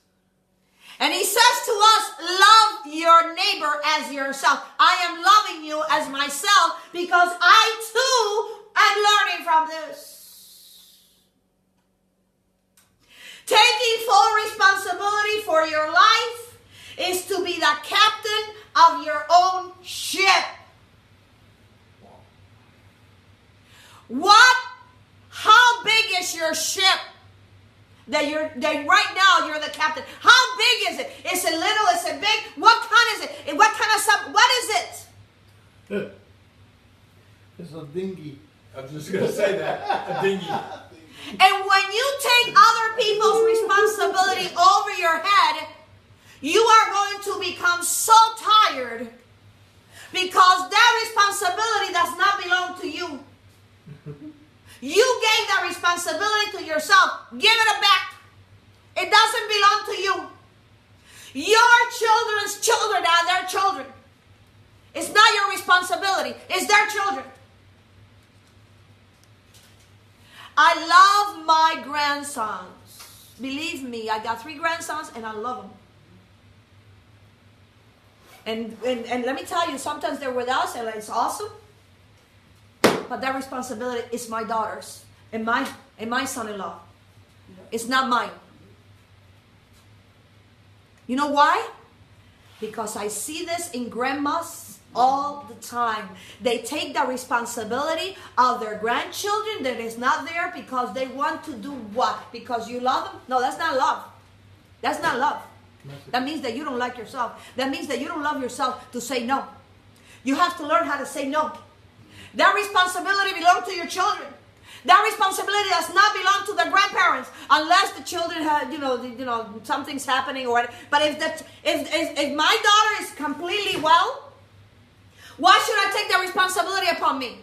And he says to us, love your neighbor as yourself. I am loving you as myself because I too am learning from this. Taking full responsibility for your life is to be the captain of your own ship. How big is your ship? That right now you're the captain. How big is it? Is it little? Is it big? What kind is it? What kind of stuff? What is it? It's a dinghy. I was just gonna say that. A dinghy. And when you take other people's responsibility over your head, you are going to become so tired because that responsibility does not belong to you. You gave that responsibility to yourself. Give it back. It doesn't belong to you. Your children's children are their children. It's not your responsibility. It's their children. I love my grandsons. Believe me, I got 3 grandsons and I love them. And let me tell you, sometimes they're with us and it's awesome. But that responsibility is my daughter's and my son-in-law. It's not mine. You know why? Because I see this in grandmas all the time. They take the responsibility of their grandchildren that is not there because they want to do what? Because you love them? No, that's not love. That's not love. That means that you don't like yourself. That means that you don't love yourself to say no. You have to learn how to say no. That responsibility belongs to your children. That responsibility does not belong to the grandparents unless the children have, something's happening or whatever. But if my daughter is completely well, why should I take that responsibility upon me?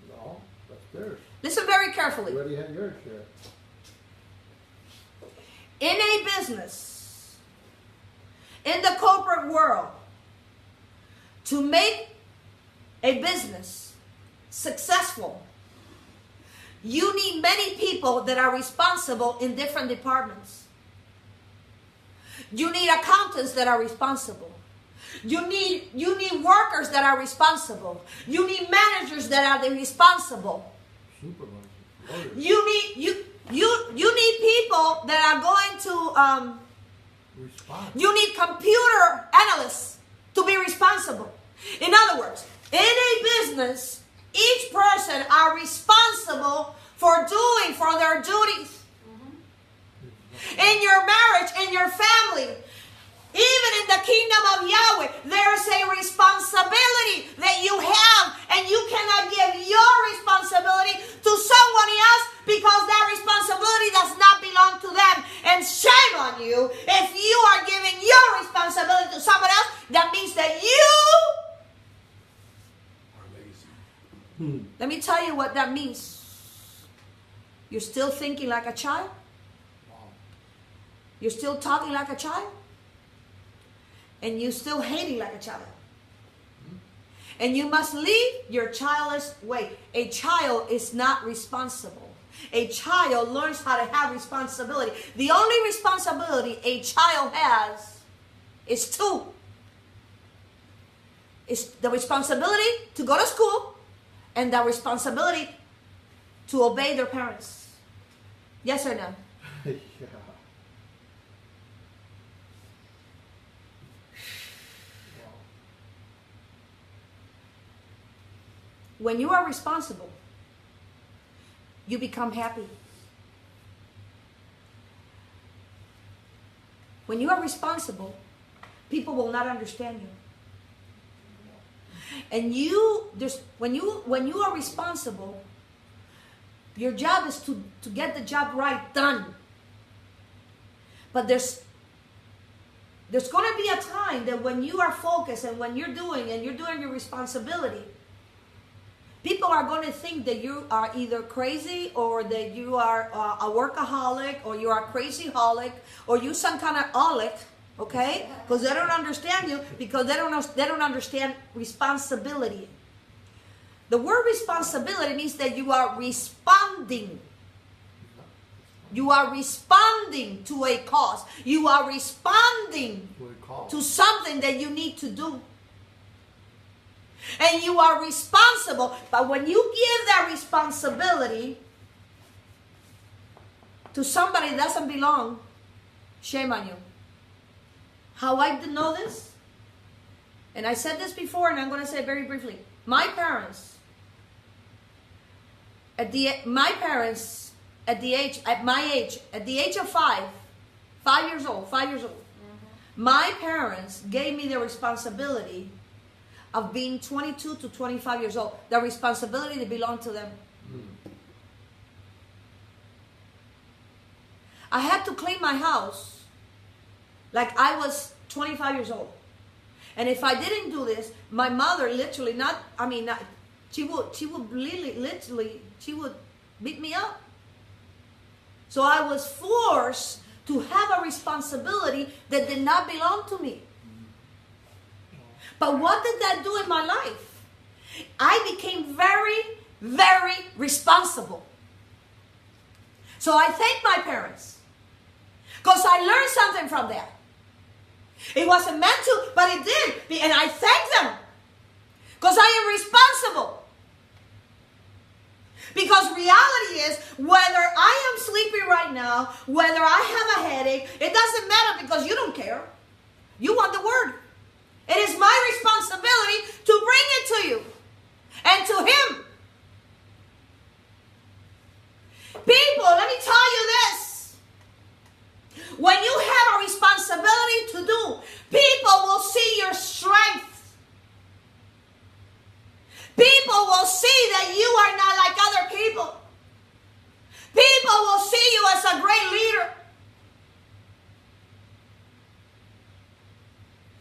No, that's theirs. Listen very carefully. You already had your share. In a business, in the corporate world, to make a business successful, you need many people that are responsible in different departments. You need accountants that are responsible. You need workers that are responsible. You need managers that are responsible. Supervisor. You need people that are going to Respond. you need computer analysts to be responsible. In other words, in a business, each person are responsible for their duties. In your marriage, in your family, even in the kingdom of Yahweh, there is a responsibility that you have, and you cannot give your responsibility to someone else because that responsibility does not belong to them. And shame on you if you are giving your responsibility to someone else. That means that you... Let me tell you what that means. You're still thinking like a child. You're still talking like a child. And you're still hating like a child. And you must leave your childish way. A child is not responsible. A child learns how to have responsibility. The only responsibility a child has is 2. It's the responsibility to go to school and the responsibility to obey their parents. Yes or no? Yeah. When you are responsible, you become happy. When you are responsible, people will not understand you. And when you are responsible, your job is to get the job right done. But there's going to be a time that when you are focused and when you're doing your responsibility, people are going to think that you are either crazy or that you are a workaholic or you are a crazy-holic or you some kind of holic, okay? Because they don't understand you because they don't understand responsibility. The word responsibility means that you are responding. You are responding to a cause. You are responding to something that you need to do. And you are responsible. But when you give that responsibility, to somebody that doesn't belong, shame on you. How I did know this? And I said this before, and I'm going to say it very briefly. My parents, at the age of 5 years old, my parents gave me the responsibility of being 22 to 25 years old. The responsibility that belonged to them. I had to clean my house like I was 25 years old. And if I didn't do this, my mother literally, she would beat me up. So I was forced to have a responsibility that did not belong to me. But what did that do in my life? I became very, very responsible. So I thank my parents, because I learned something from that. It wasn't meant to, but it did. And I thank them, because I am responsible. Because reality is, whether I am sleepy right now, whether I have a headache, it doesn't matter, because you don't care. You want the word. It is my responsibility to bring it to you and to him. People, let me tell you this. When you have a responsibility to do, people will see your strength. People will see that you are not like other people. People will see you as a great leader.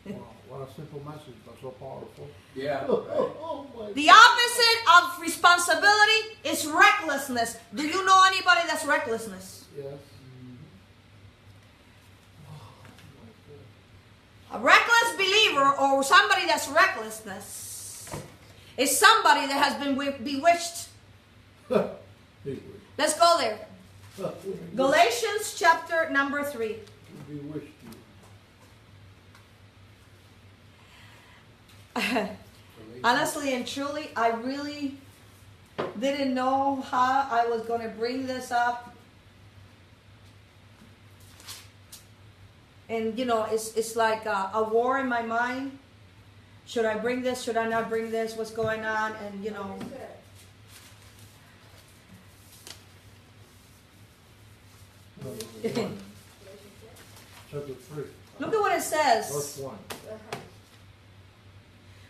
Wow, what a simple message, but so powerful. Yeah. The opposite of responsibility is recklessness. Do you know anybody that's recklessness? Yes. A reckless believer, or somebody that's recklessness, is somebody that has been bewitched. Let's go there. Galatians chapter number 3. Bewitched you. Honestly and truly, I really didn't know how I was going to bring this up. And, it's like a war in my mind. Should I bring this? Should I not bring this? What's going on? And, Chapter 3. Look at what it says. Verse 1.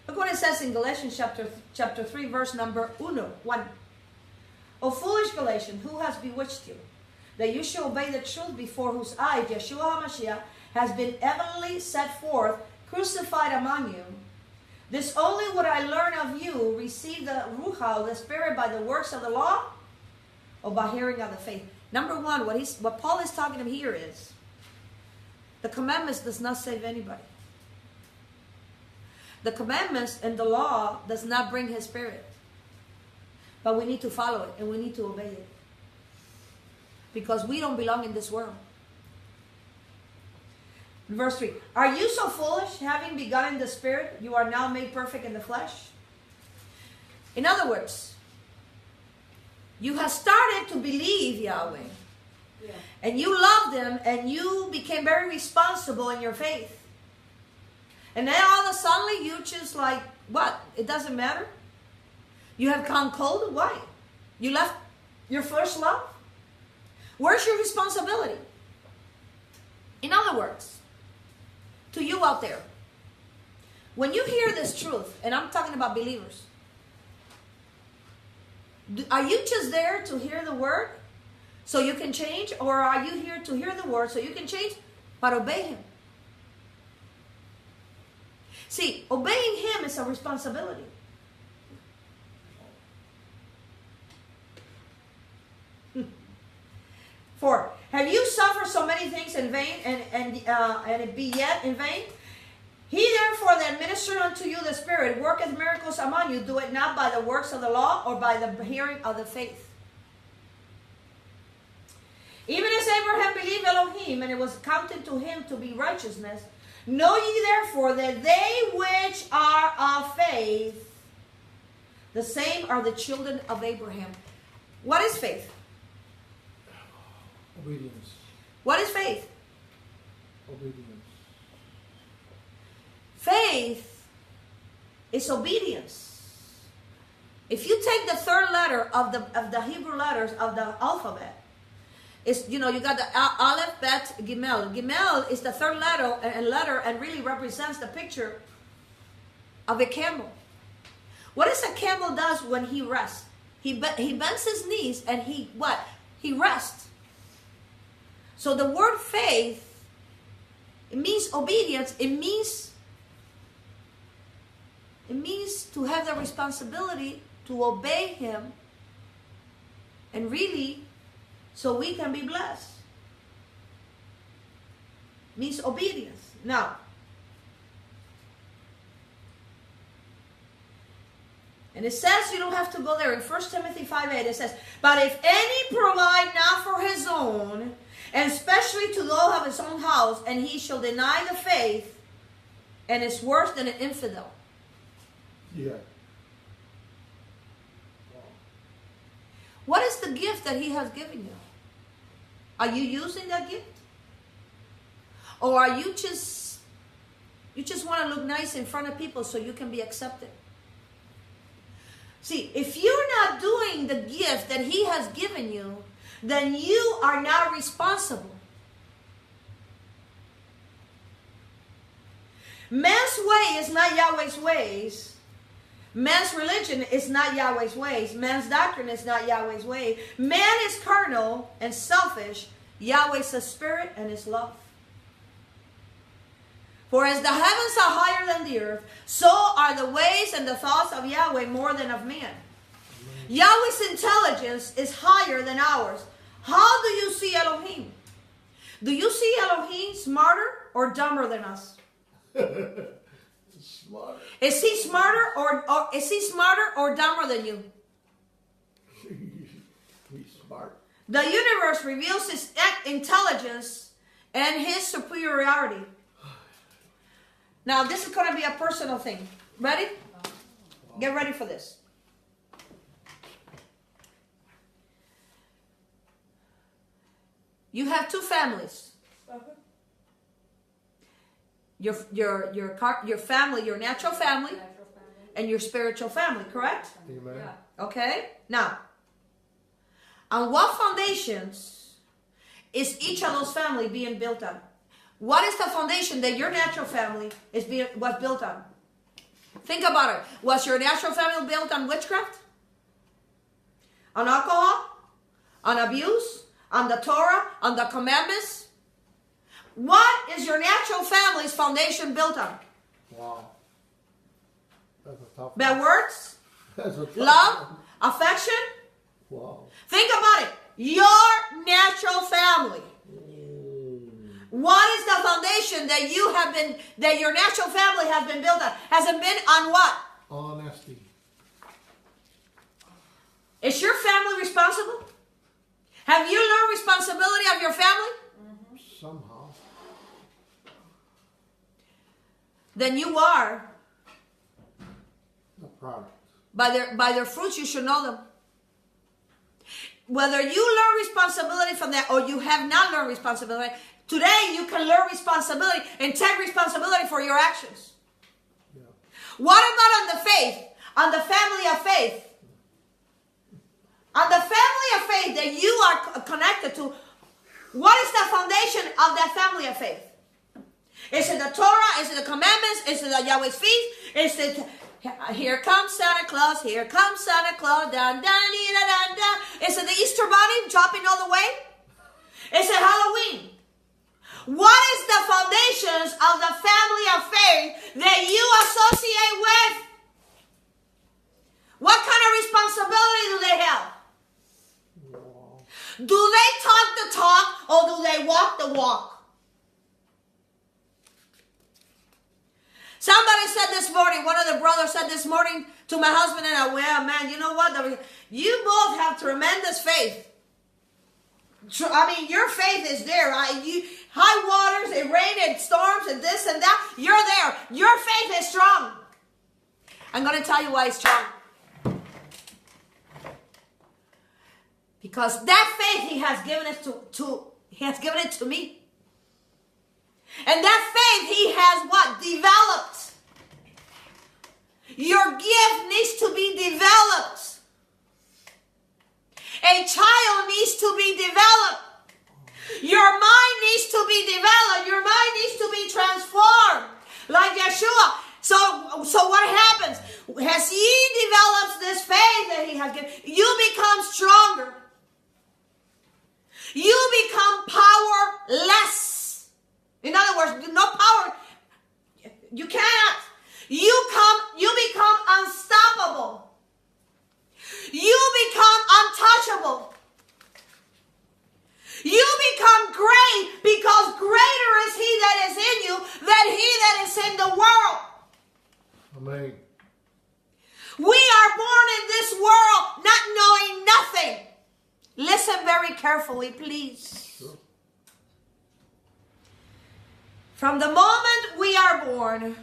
Look what it says in Galatians chapter 3, verse number 1. O foolish Galatians, who has bewitched you, that you should obey the truth, before whose eyes Yeshua HaMashiach has been evidently set forth, crucified among you? This only would I learn of you: receive the Ruach, the Spirit, by the works of the law, or by hearing of the faith? Number one, what Paul is talking about here is, the commandments does not save anybody. The commandments and the law does not bring his Spirit. But we need to follow it, and we need to obey it. Because we don't belong in this world. Verse 3. Are you so foolish, having begun in the Spirit, you are now made perfect in the flesh? In other words, you have started to believe Yahweh. Yeah. And you loved him, and you became very responsible in your faith. And then all of a sudden, you just like, what? It doesn't matter? You have gone cold? Why? You left your first love? Where's your responsibility? In other words, to you out there, when you hear this truth, and I'm talking about believers, are you just there to hear the word so you can change? Or are you here to hear the word so you can change, but obey him? See, obeying him is a responsibility. For have you suffered so many things in vain, and it be yet in vain? He therefore that ministered unto you the Spirit worketh miracles among you, do it not by the works of the law, or by the hearing of the faith. Even as Abraham believed Elohim, and it was counted to him to be righteousness. Know ye therefore that they which are of faith, the same are the children of Abraham. What is faith? Obedience. What is faith? Obedience. Faith is obedience. If you take the third letter of the Hebrew letters of the alphabet, it's, you got the Aleph, Bet, Gimel. Gimel is the third letter and really represents the picture of a camel. What does a camel does when he rests? He bends his knees and he rests. So the word faith, it means obedience. It means to have the responsibility to obey him, and really, so we can be blessed. Means obedience. Now, and it says, you don't have to go there. In 1 Timothy 5:8, it says, but if any provide not for his own, and especially to those of his own house, and he shall deny the faith, and is worse than an infidel. Yeah. What is the gift that he has given you? Are you using that gift? Or are you just want to look nice in front of people so you can be accepted? See, if you're not doing the gift that he has given you, then you are not responsible. Man's way is not Yahweh's ways. Man's religion is not Yahweh's ways. Man's doctrine is not Yahweh's way. Man is carnal and selfish. Yahweh is a spirit and is love. For as the heavens are higher than the earth, so are the ways and the thoughts of Yahweh more than of man. Yahweh's intelligence is higher than ours. How do you see Elohim? Do you see Elohim smarter or dumber than us? Smart. Is he smarter or dumber than you? He's smart. The universe reveals his intelligence and his superiority. Now, this is going to be a personal thing. Ready? Get ready for this. You have two families. Your family, your natural family, and your spiritual family, correct? Amen. Yeah. Okay? Now, on what foundations is each of those families being built on? What is the foundation that your natural family was built on? Think about it. Was your natural family built on witchcraft? On alcohol? On abuse? On the Torah? On the commandments? What is your natural family's foundation built on? Wow. That's a tough Bad one. words? That's a tough Love? one. Affection? Wow. Think about it. Your natural family. What is the foundation that your natural family has been built on? Has it been on what? Honesty. Is your family responsible? Have you learned responsibility of your family? Somehow. Then you are. The product. By their fruits you should know them. Whether you learn responsibility from that or you have not learned responsibility, today you can learn responsibility and take responsibility for your actions. Yeah. What about on the faith? On the family of faith? On the family of faith that you are connected to, what is the foundation of that family of faith? Is it the Torah? Is it the commandments? Is it the Yahweh's feast? Is it, here comes Santa Claus, here comes Santa Claus, dun, dun, dun, dun, dun. Is it the Easter bunny dropping all the way? Is it Halloween? What is the foundations of the family of faith that you associate with? What kind of responsibility do they have? Wow. Do they talk the talk or do they walk the walk? Somebody said this morning, one of the brothers said this morning to my husband and I, well, man, you know what? You both have tremendous faith. I mean, your faith is there. High waters, it rain and storms and this and that. You're there. Your faith is strong. I'm going to tell you why it's strong. Because that faith he has given it he has given it to me. And that faith he has what? Developed. Your gift needs to be developed. A child needs to be developed. Your mind needs to be developed. Your mind needs to be transformed. Like Yeshua. So what happens? As he develops this faith that he has given, you become stronger. You become powerless. In other words, no power. You cannot. You become unstoppable. You become untouchable. You become great because greater is he that is in you than he that is in the world. Amen. We are born in this world not knowing nothing. Listen very carefully, please. Sure. From the moment we are born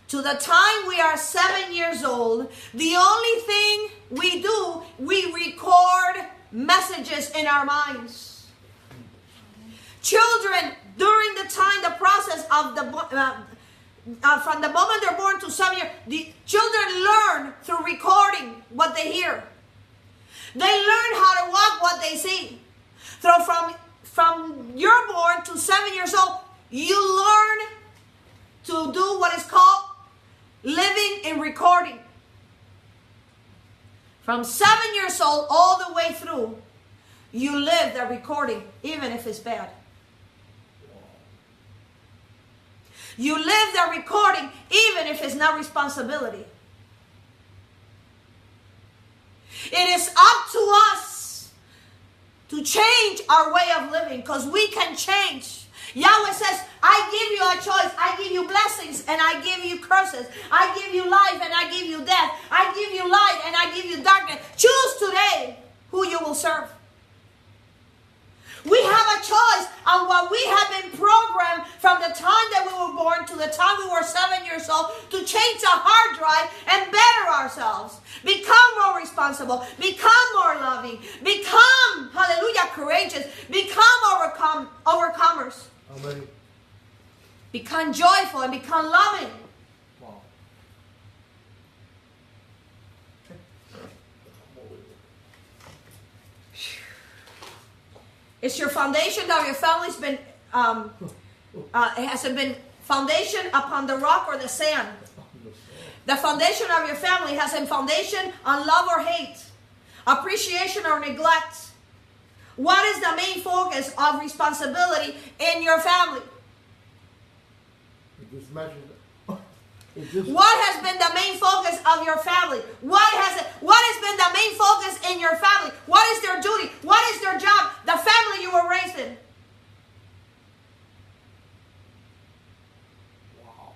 to the time we are 7 years old, the only thing we do, we record messages in our minds. Children, during the time, the process of from the moment they're born to 7 years, the children learn through recording what they hear. They learn how to walk what they see. So from you're born to 7 years old, you learn to do what is called living in recording. From 7 years old all the way through, you live that recording, even if it's bad. You live that recording, even if it's not responsibility. It is up to us to change our way of living, because we can change. Yahweh says, I give you a choice. I give you blessings and I give you curses. I give you life and I give you death. I give you light and I give you darkness. Choose today who you will serve. We have a choice on what we have been programmed from the time that we were born to the time we were 7 years old to change the hard drive and better ourselves. Become more responsible. Become more loving. Become, hallelujah, courageous. Become overcomers. Amen. Become joyful and become loving. Wow. It's your foundation of your family's been, has it been foundation upon the rock or the sand? The foundation of your family has a foundation on love or hate, appreciation or neglect. What is the main focus of responsibility in your family? What has been the main focus of your family? What has been the main focus in your family? What is their duty? What is their job? The family you were raised in. Wow.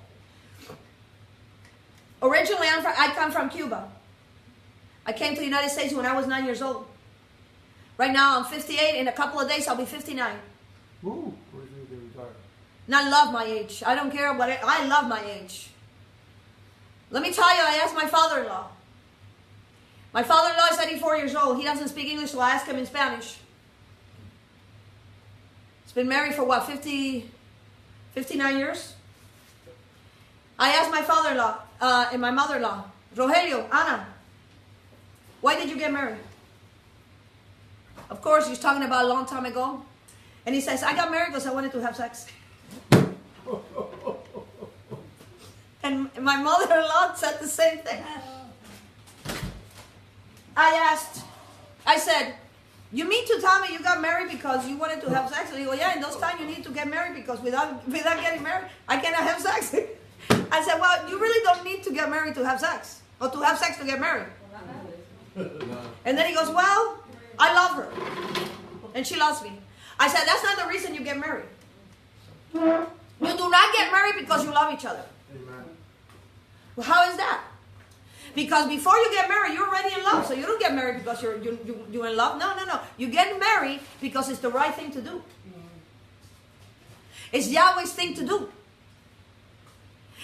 Originally, I come from Cuba. I came to the United States when I was 9 years old. Right now, I'm 58. In a couple of days, I'll be 59. Ooh, where's you going to retire? And I love my age. I don't care what I love my age. Let me tell you, I asked my father-in-law. My father-in-law is 84 years old. He doesn't speak English, so I asked him in Spanish. He's been married for what, 59 years? I asked my father-in-law and my mother-in-law, Rogelio, Ana, why did you get married? Of course, he's talking about a long time ago. And he says, I got married because I wanted to have sex. And my mother-in-law said the same thing. I said, you mean to tell me you got married because you wanted to have sex? And he goes, yeah, in those times you need to get married because without getting married, I cannot have sex. I said, well, you really don't need to get married to have sex. Or to have sex to get married. And then he goes, well, I love her. And she loves me. I said, that's not the reason you get married. You do not get married because you love each other. Amen. Well, how is that? Because before you get married, you're already in love. So you don't get married because you're in love. No. You get married because it's the right thing to do. It's Yahweh's thing to do.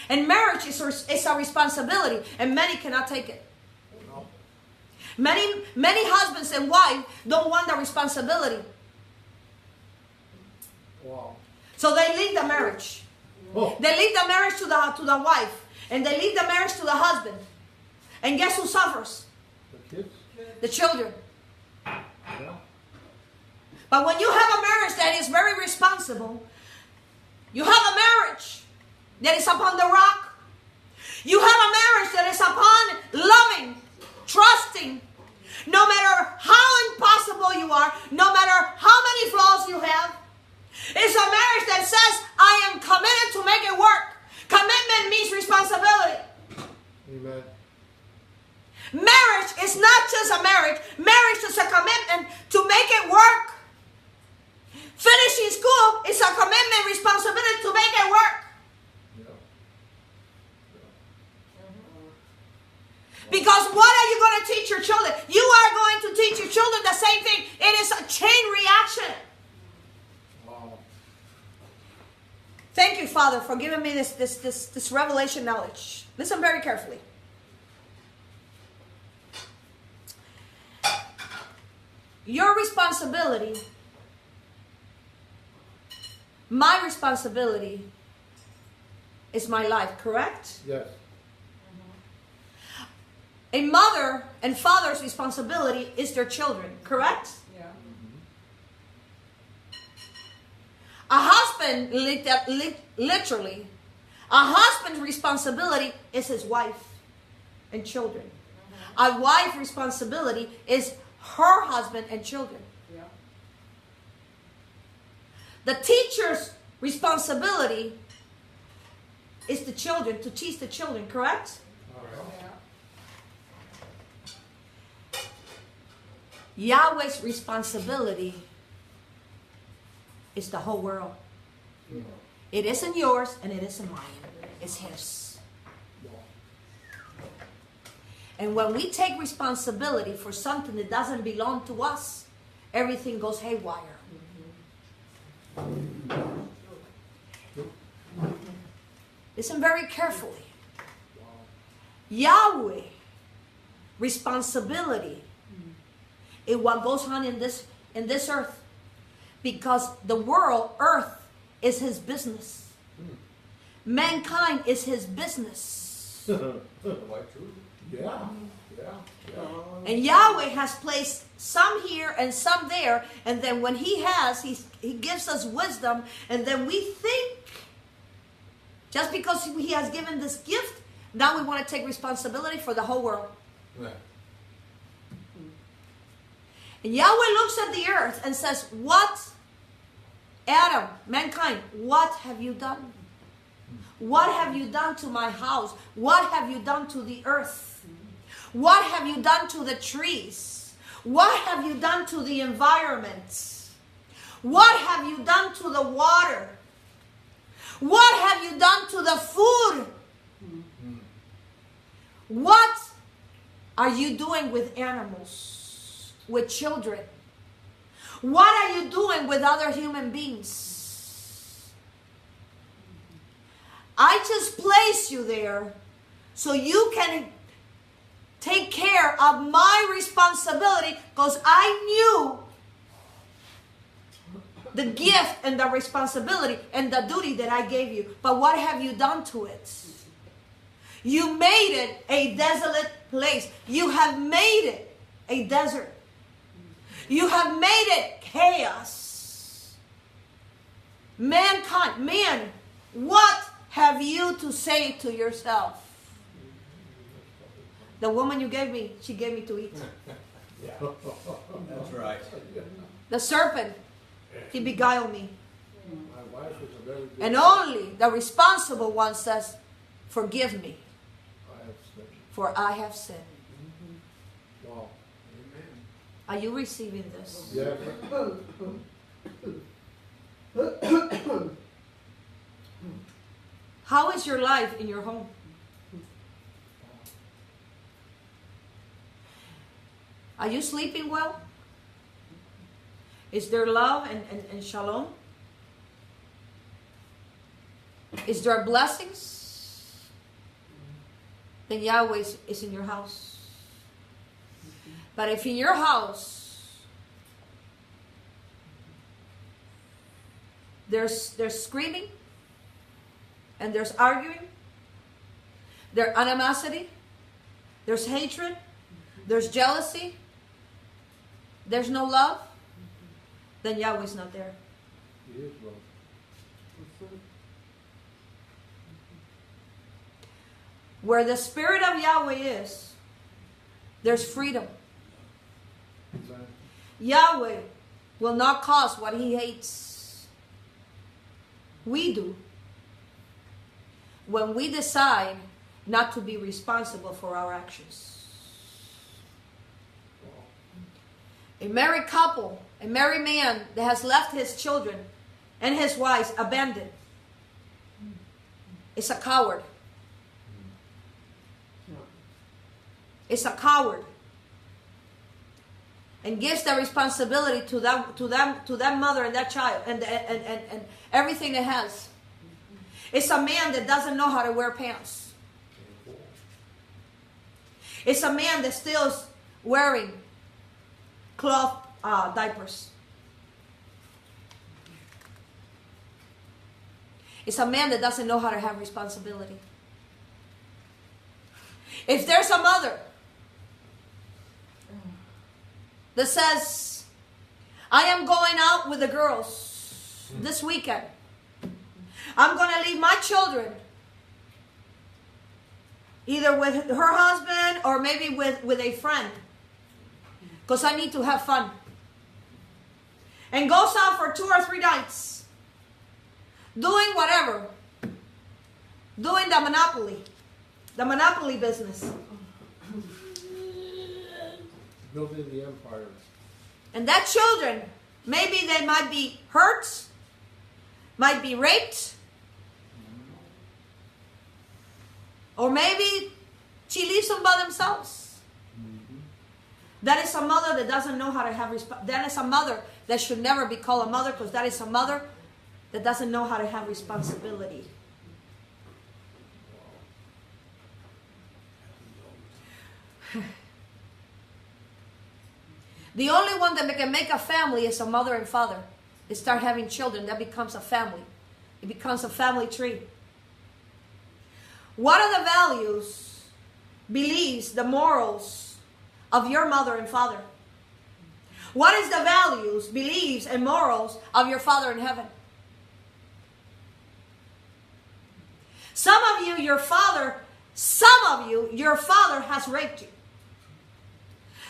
And marriage is a responsibility. And many cannot take it. Many husbands and wives don't want the responsibility. Wow. So they leave the marriage. Oh. They leave the marriage to the wife. And they leave the marriage to the husband. And guess who suffers? The kids? The children. Yeah. But when you have a marriage that is very responsible, you have a marriage that is upon the rock. You have a marriage that is upon loving, trusting. No matter how impossible you are, no matter how many flaws you have, it's a marriage that says, I am committed to make it work. Commitment means responsibility. Amen. Marriage is not just a marriage. Marriage is a commitment to make it work. Finishing school is a commitment, responsibility to make it work. Yeah. Because what are you going to teach your children? You are going to teach your children the same thing. It is a chain reaction. Wow. Thank you, Father, for giving me this revelation knowledge. Listen very carefully. Your responsibility, my responsibility, is my life, correct? Yes. A mother and father's responsibility is their children, correct? Yeah. A husband, literally, a husband's responsibility is his wife and children. A wife's responsibility is her husband and children. Yeah. The teacher's responsibility is the children, to teach the children, correct? Yeah. Yahweh's responsibility is the whole world. It isn't yours and it isn't mine. It's his. And when we take responsibility for something that doesn't belong to us, everything goes haywire. Listen very carefully. Yahweh responsibility is what goes on in this earth, because the world, earth, is his business. Mankind is his business. Yeah. And Yahweh has placed some here and some there, and then when he gives us wisdom, and then we think, just because he has given this gift, now we want to take responsibility for the whole world. Yeah. And Yahweh looks at the earth and says, what, Adam, mankind, what have you done? What have you done to my house? What have you done to the earth? What have you done to the trees? What have you done to the environment? What have you done to the water? What have you done to the food? What are you doing with animals, with children? What are you doing with other human beings? I just place you there so you can take care of my responsibility, because I knew the gift and the responsibility and the duty that I gave you. But what have you done to it? You made it a desolate place. You have made it a desert. You have made it chaos. Mankind, man, what have you to say to yourself? The woman you gave me, she gave me to eat. That's right. The serpent, he beguiled me. My wife is a very good. And only the responsible one says, forgive me, I have sinned. for I have sinned. Wow. Are you receiving this? Yes. How is your life in your home? Are you sleeping well? Is there love and shalom? Is there blessings? Then Yahweh is in your house. But if in your house there's screaming and there's arguing, there's animosity, there's hatred, there's jealousy, there's no love, then Yahweh's not there. He is love. Where the Spirit of Yahweh is, there's freedom. Exactly. Yahweh will not cause what He hates. We do. When we decide not to be responsible for our actions. A married couple, a married man that has left his children and his wives abandoned is a coward. Is a coward. And gives the responsibility to that mother and that child and everything it has. It's a man that doesn't know how to wear pants. It's a man that still is wearing cloth diapers. It's a man that doesn't know how to have responsibility. If there's a mother that says, I am going out with the girls this weekend. I'm going to leave my children either with her husband or maybe with a friend because I need to have fun. And goes out for 2 or 3 nights doing whatever. Doing the monopoly business. Building the empires. And that children, maybe they might be hurt, might be raped, or maybe she leaves them by themselves. That is a mother that doesn't know how to have that is a mother that should never be called a mother, because that is a mother that doesn't know how to have responsibility. The only one that can make a family is a mother and father. They start having children, that becomes a family. It becomes a family tree. What are the values, beliefs, the morals of your mother and father? What is the values, beliefs, and morals of your Father in heaven? Some of you, your father has raped you.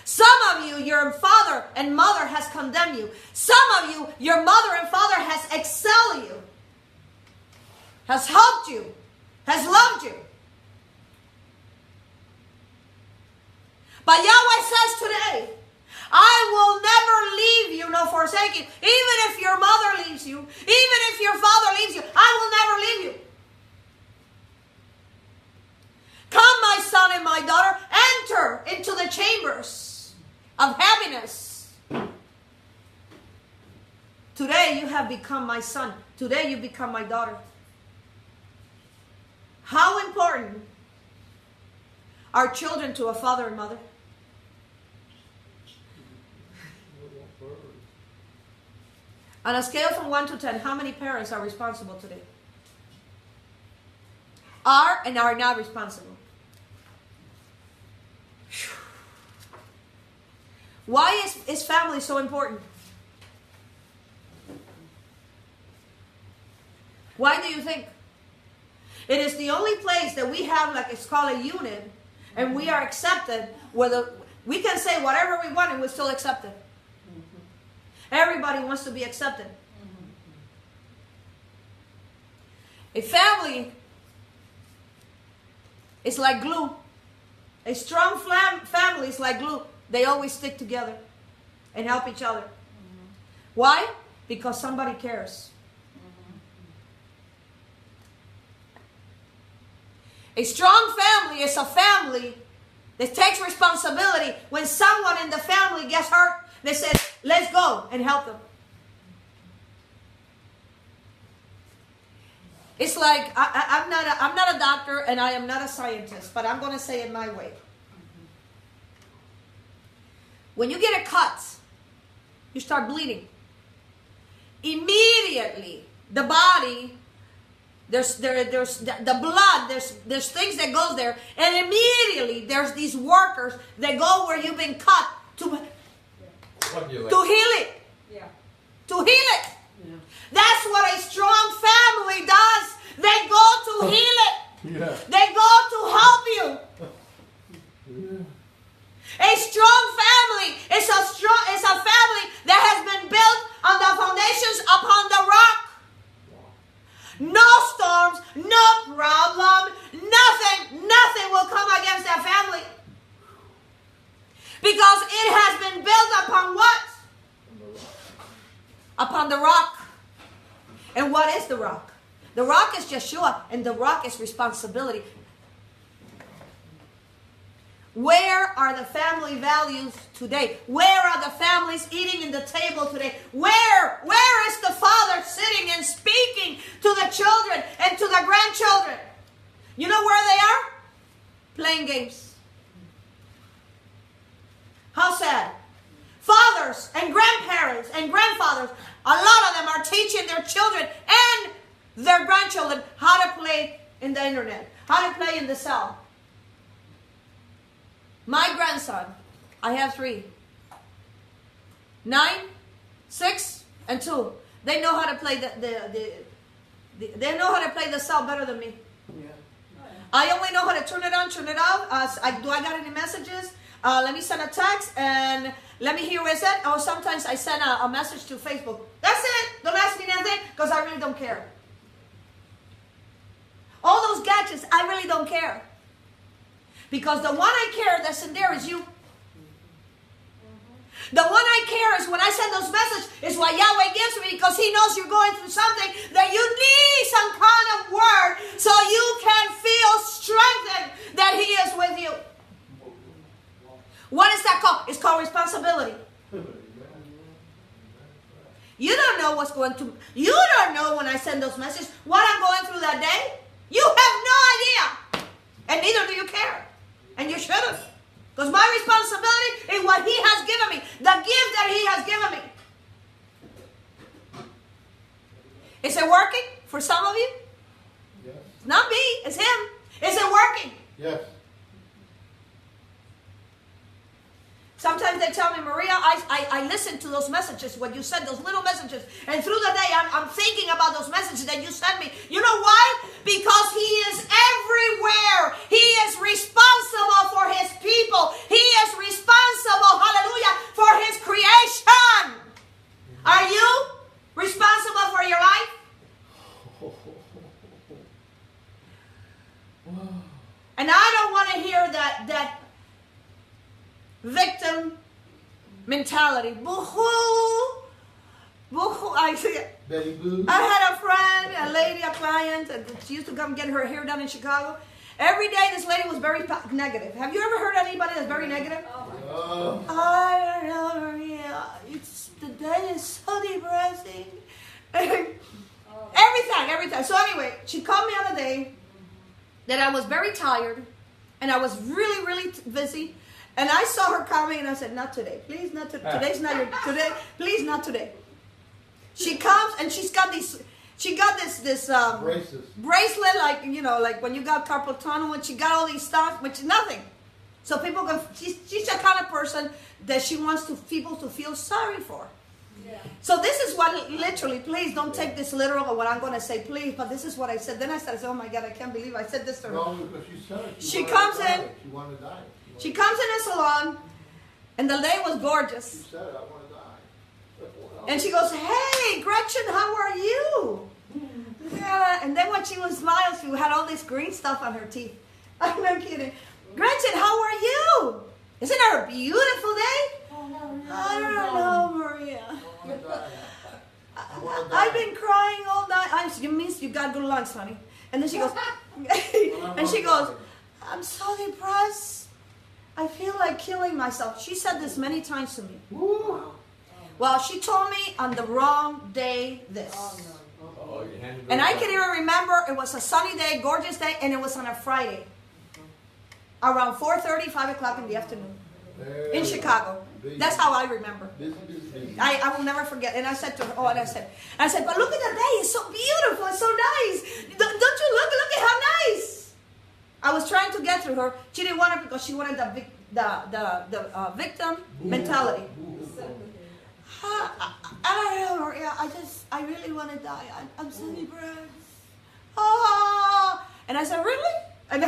Some of you, your father and mother has condemned you. Some of you, your mother and father has excelled you, has helped you, has loved you. But Yahweh says today, I will never leave you nor forsake you. Even if your mother leaves you, even if your father leaves you, I will never leave you. Come, my son and my daughter, enter into the chambers of happiness. Today you have become my son. Today you become my daughter. How important are children to a father and mother? On a scale from 1 to 10, how many parents are responsible today? Are and are not responsible. Why is family so important? Why do you think? It is the only place that we have, like it's called a unit, and we are accepted. Whether we can say whatever we want and we're still accepted. Everybody wants to be accepted. A family is like glue. A strong family is like glue. They always stick together and help each other. Why? Because somebody cares. A strong family is a family that takes responsibility. When someone in the family gets hurt, they say, let's go and help them. It's like, I'm not a doctor and I am not a scientist, but I'm going to say it my way. When you get a cut, you start bleeding. Immediately, the body, there's the blood, there's things that goes there, and immediately there's these workers that go where you've been cut to heal it. Yeah. To heal it. Yeah. That's what a strong family does. They go to heal it. Yeah. They go to help you. A strong family is a family that has been built on the foundations upon the rock. No storms, no problem, nothing will come against that family. Because it has been built upon what? Upon the rock. And what is the rock? The rock is Yeshua, and the rock is responsibility. Where are the family values today? Where are the families eating in the table today? Where is the father sitting and speaking to the children and to the grandchildren? You know where they are? Playing games. How sad. Fathers and grandparents and grandfathers, a lot of them are teaching their children and their grandchildren how to play in the internet, how to play in the cell. My grandson, I have 3. 9, 6, and 2. They know how to play they know how to play the cell better than me. Yeah. I only know how to turn it on, turn it off. Do I got any messages? Let me send a text and let me hear what it said. Or sometimes I send a message to Facebook. That's it. Don't ask me anything because I really don't care. All those gadgets, I really don't care. Because the one I care that's in there is you. The one I care is when I send those messages is what Yahweh gives me because He knows you're going through something that you need some kind of word so you can feel strengthened that He is with you. What is that called? It's called responsibility. You don't know what's going to... You don't know when I send those messages what I'm going through that day. You have no idea. And neither do you care. And you shouldn't. Because my responsibility is what He has given me. The gift that He has given me. Is it working for some of you? Yes. It's not me. It's Him. Is it working? Yes. Sometimes they tell me, Maria, I listen to those messages when you send those little messages. And through the day, I'm thinking about those messages that you send me. You know why? Because He is everywhere. He is responsible for His people. He is responsible, hallelujah, for His creation. Are you responsible for your life? And I don't want to hear that victim mentality. Boo-hoo. Boo-hoo. I see it. Betty Boo. I had a friend, a lady, a client, and she used to come get her hair done in Chicago. Every day this lady was very negative. Have you ever heard anybody that's very negative? I don't know, Maria. The day is so depressing. Every time. So anyway, she called me on a day that I was very tired and I was really, really busy. And I saw her coming and I said, not today. Please, not today. Today's not your today. Please, not today. She comes and she got this bracelet, like, you know, like when you got carpal tunnel, and she got all these stuff, which is nothing. So people can, she's the kind of person that she wants people to feel sorry for. Yeah. So this is what, literally, please don't take this literal or what I'm going to say, please, but this is what I said. Then I started, oh my God, I can't believe I said this to her. No, because she said it. She comes in. She wanted to die. She comes in the salon, and the day was gorgeous. She said, I want to die. And she goes, hey, Gretchen, how are you? Yeah. And then when she was smiling, she had all this green stuff on her teeth. I'm not kidding. Gretchen, how are you? Isn't it a beautiful day? I don't know, Maria. I've been crying all night. It means you got good lunch, honey. And then she goes, and she goes, I'm so depressed. I feel like killing myself. She said this many times to me. Well, she told me on the wrong day this. And I can even remember it was a sunny day, gorgeous day, and it was on a Friday. Around 4:30, 5 o'clock in the afternoon. in Chicago. That's how I remember. I will never forget. And I said to her, I said, but look at the day. It's so beautiful. It's so nice. Don't you look at how nice. I was trying to get through her. She didn't want it because she wanted the victim mentality. I really want to die. I'm so depressed. And I said, really? And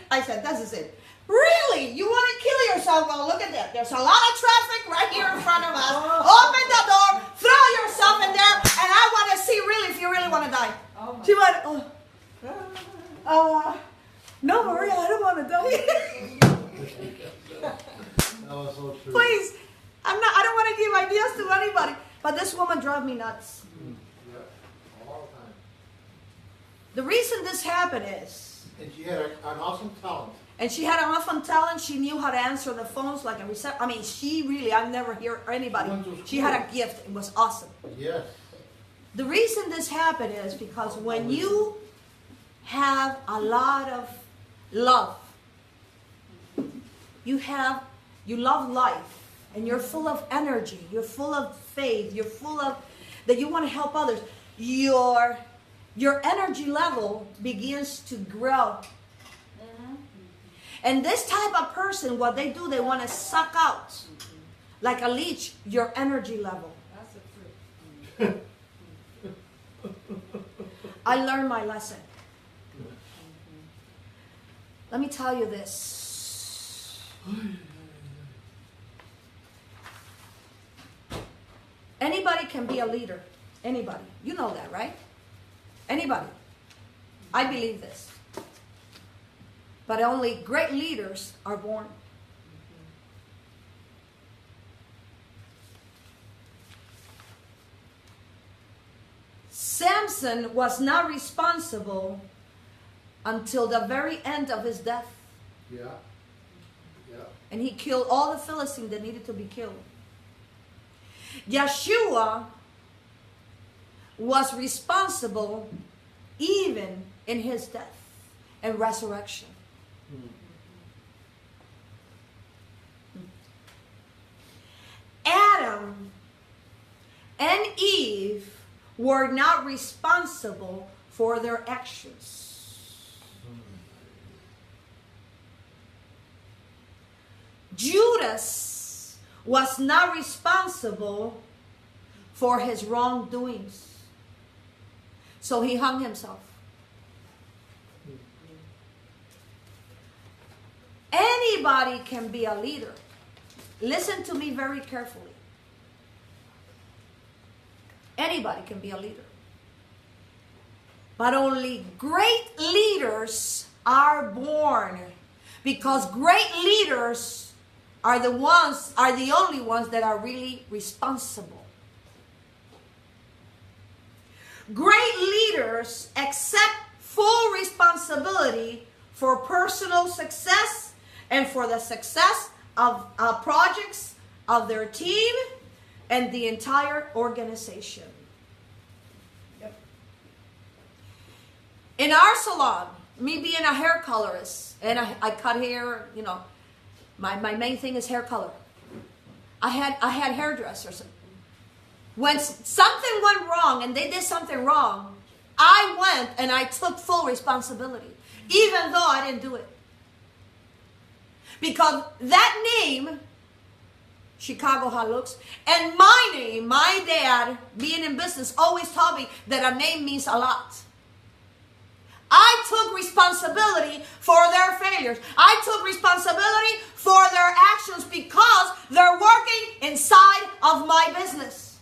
I said, this is it. Really? You want to kill yourself? Well, look at that. There's a lot of traffic right here in front of us. Open the door, throw yourself in there, and I want to see really if you really want to die. She went, no, Maria, I don't want to die. That was so true. Please, I don't want to give ideas to anybody. But this woman drove me nuts. Yeah, all the time. The reason this happened is, And she had an awesome talent. and she had an awesome talent. She knew how to answer the phones like a reception. I mean, she really, I've never heard anybody. She had a gift. It was awesome. Yes. The reason this happened is because when you have a lot of love, you love life, and you're full of energy, you're full of faith, you're full of that you want to help others, your energy level begins to grow. And this type of person, what they do, they want to suck out, like a leech, your energy level. That's the truth. I learned my lesson. Let me tell you this. Anybody can be a leader. Anybody. You know that, right? Anybody. I believe this. But only great leaders are born. Samson was not responsible until the very end of his death. Yeah. Yeah. And he killed all the Philistines that needed to be killed. Yeshua was responsible even in his death and resurrection. Adam and Eve were not responsible for their actions. Judas was not responsible for his wrongdoings. So he hung himself. Anybody can be a leader. Listen to me very carefully. Anybody can be a leader. But only great leaders are born. Because great leaders are the only ones that are really responsible. Great leaders accept full responsibility for personal success and for the success of projects of their team and the entire organization. Yep. In our salon, me being a hair colorist, and I cut hair, you know, my main thing is hair color. I had hairdressers. When something went wrong and they did something wrong, I went and I took full responsibility, even though I didn't do it. Because that name, Chicago Hot Looks, and my name, my dad, being in business, always taught me that a name means a lot. I took responsibility for their failures. I took responsibility for their actions because they're working inside of my business.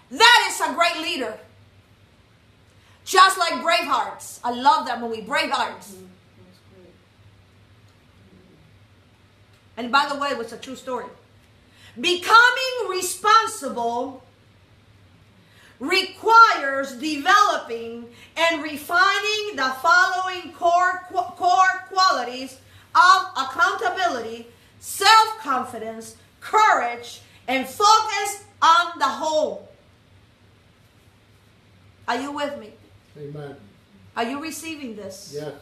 That is a great leader. Just like Bravehearts. I love that movie, Bravehearts. And by the way, it was a true story. Becoming responsible requires developing and refining the following core qualities of accountability, self-confidence, courage, and focus on the whole. Are you with me? Amen. Are you receiving this? Yes.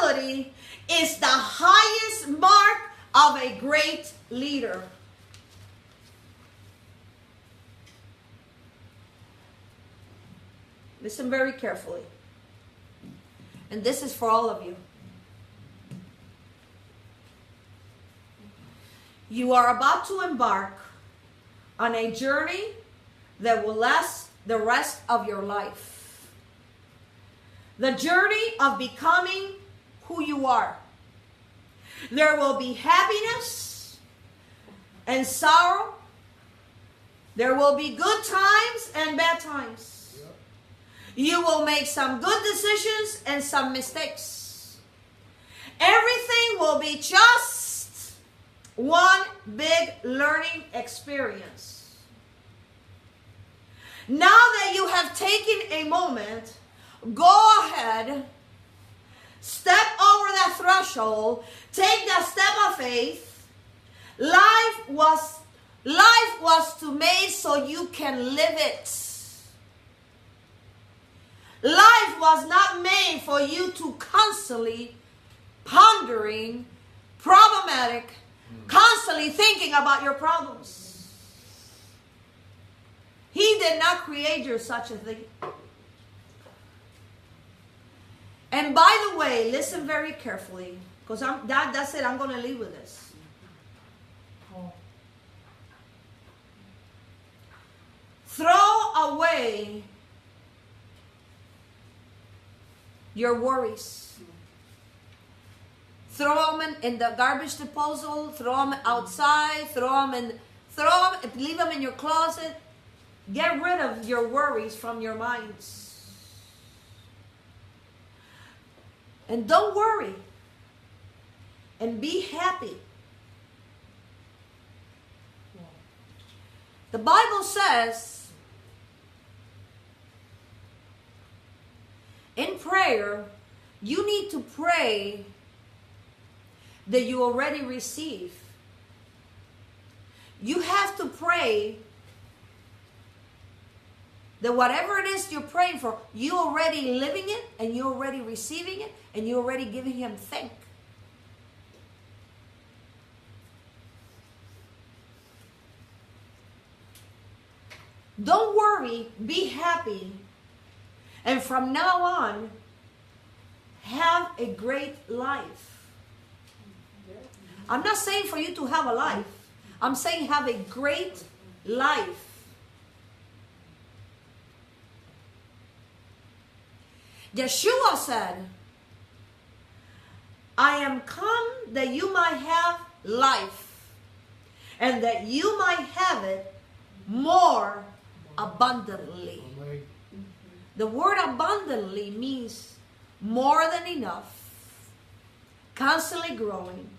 Humility is the highest mark of a great leader. Listen very carefully. And this is for all of you. You are about to embark on a journey that will last the rest of your life. The journey of becoming who you are. There will be happiness and sorrow. There will be good times and bad times. You will make some good decisions and some mistakes. Everything will be just one big learning experience. Now that you have taken a moment, go ahead, step over that threshold, take that step of faith. Life was to made so you can live it. Life was not made for you to constantly pondering, problematic, constantly thinking about your problems. He did not create you such a thing. And by the way, listen very carefully, because that's it. I'm going to leave with this. Throw away your worries. Throw them in the garbage disposal. Throw them outside. Leave them in your closet. Get rid of your worries from your minds. And don't worry. And be happy. The Bible says, in prayer, you need to pray that you already receive. You have to pray that whatever it is you're praying for, you already living it, and you already receiving it, and you already giving Him thanks. Don't worry, be happy. And from now on, have a great life. I'm not saying for you to have a life. I'm saying have a great life. Yeshua said, I am come that you might have life, and that you might have it more abundantly. The word abundantly means more than enough, constantly growing,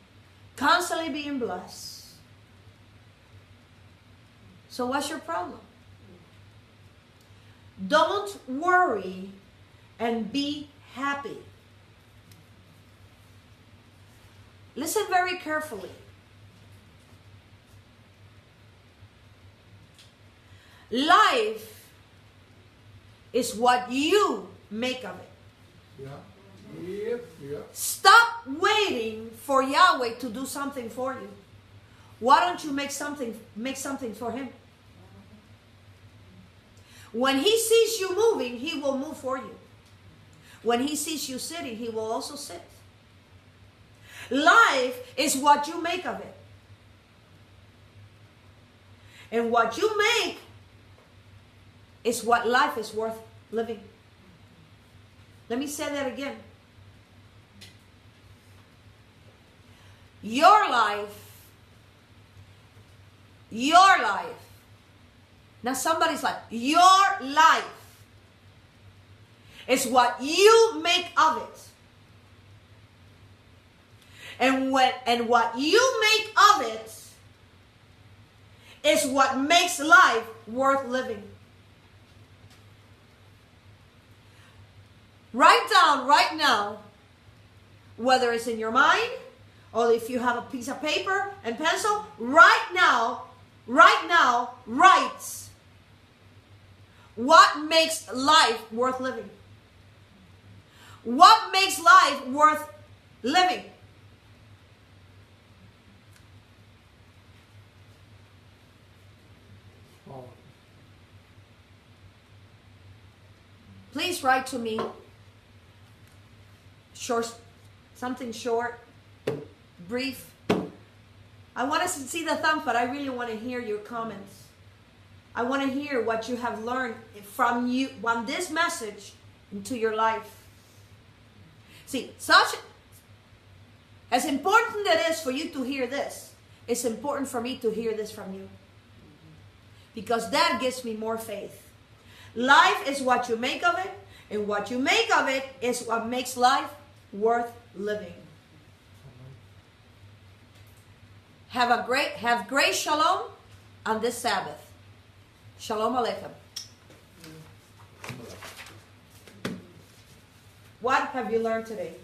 constantly being blessed. So what's your problem? Don't worry and be happy. Listen very carefully. Life is what you make of it. Stop waiting for Yahweh to do something for you. Why don't you make something for Him? When He sees you moving, He will move for you. When He sees you sitting, He will also sit. Life is what you make of it. And what you make is what life is worth living. Let me say that again. Your life. Now somebody's like, your life is what you make of it. And what you make of it is what makes life worth living. Write down right now, whether it's in your mind or if you have a piece of paper and pencil, right now, write what makes life worth living. What makes life worth living. Oh, Please write to me. Short, something short, brief. I want us to see the thumbs, but I really want to hear your comments. I want to hear what you have learned from this message into your life. See, such as important it is for you to hear this, it's important for me to hear this from you. Because that gives me more faith. Life is what you make of it, and what you make of it is what makes life worth living. Have great shalom on this Sabbath. Shalom Aleichem. What have you learned today?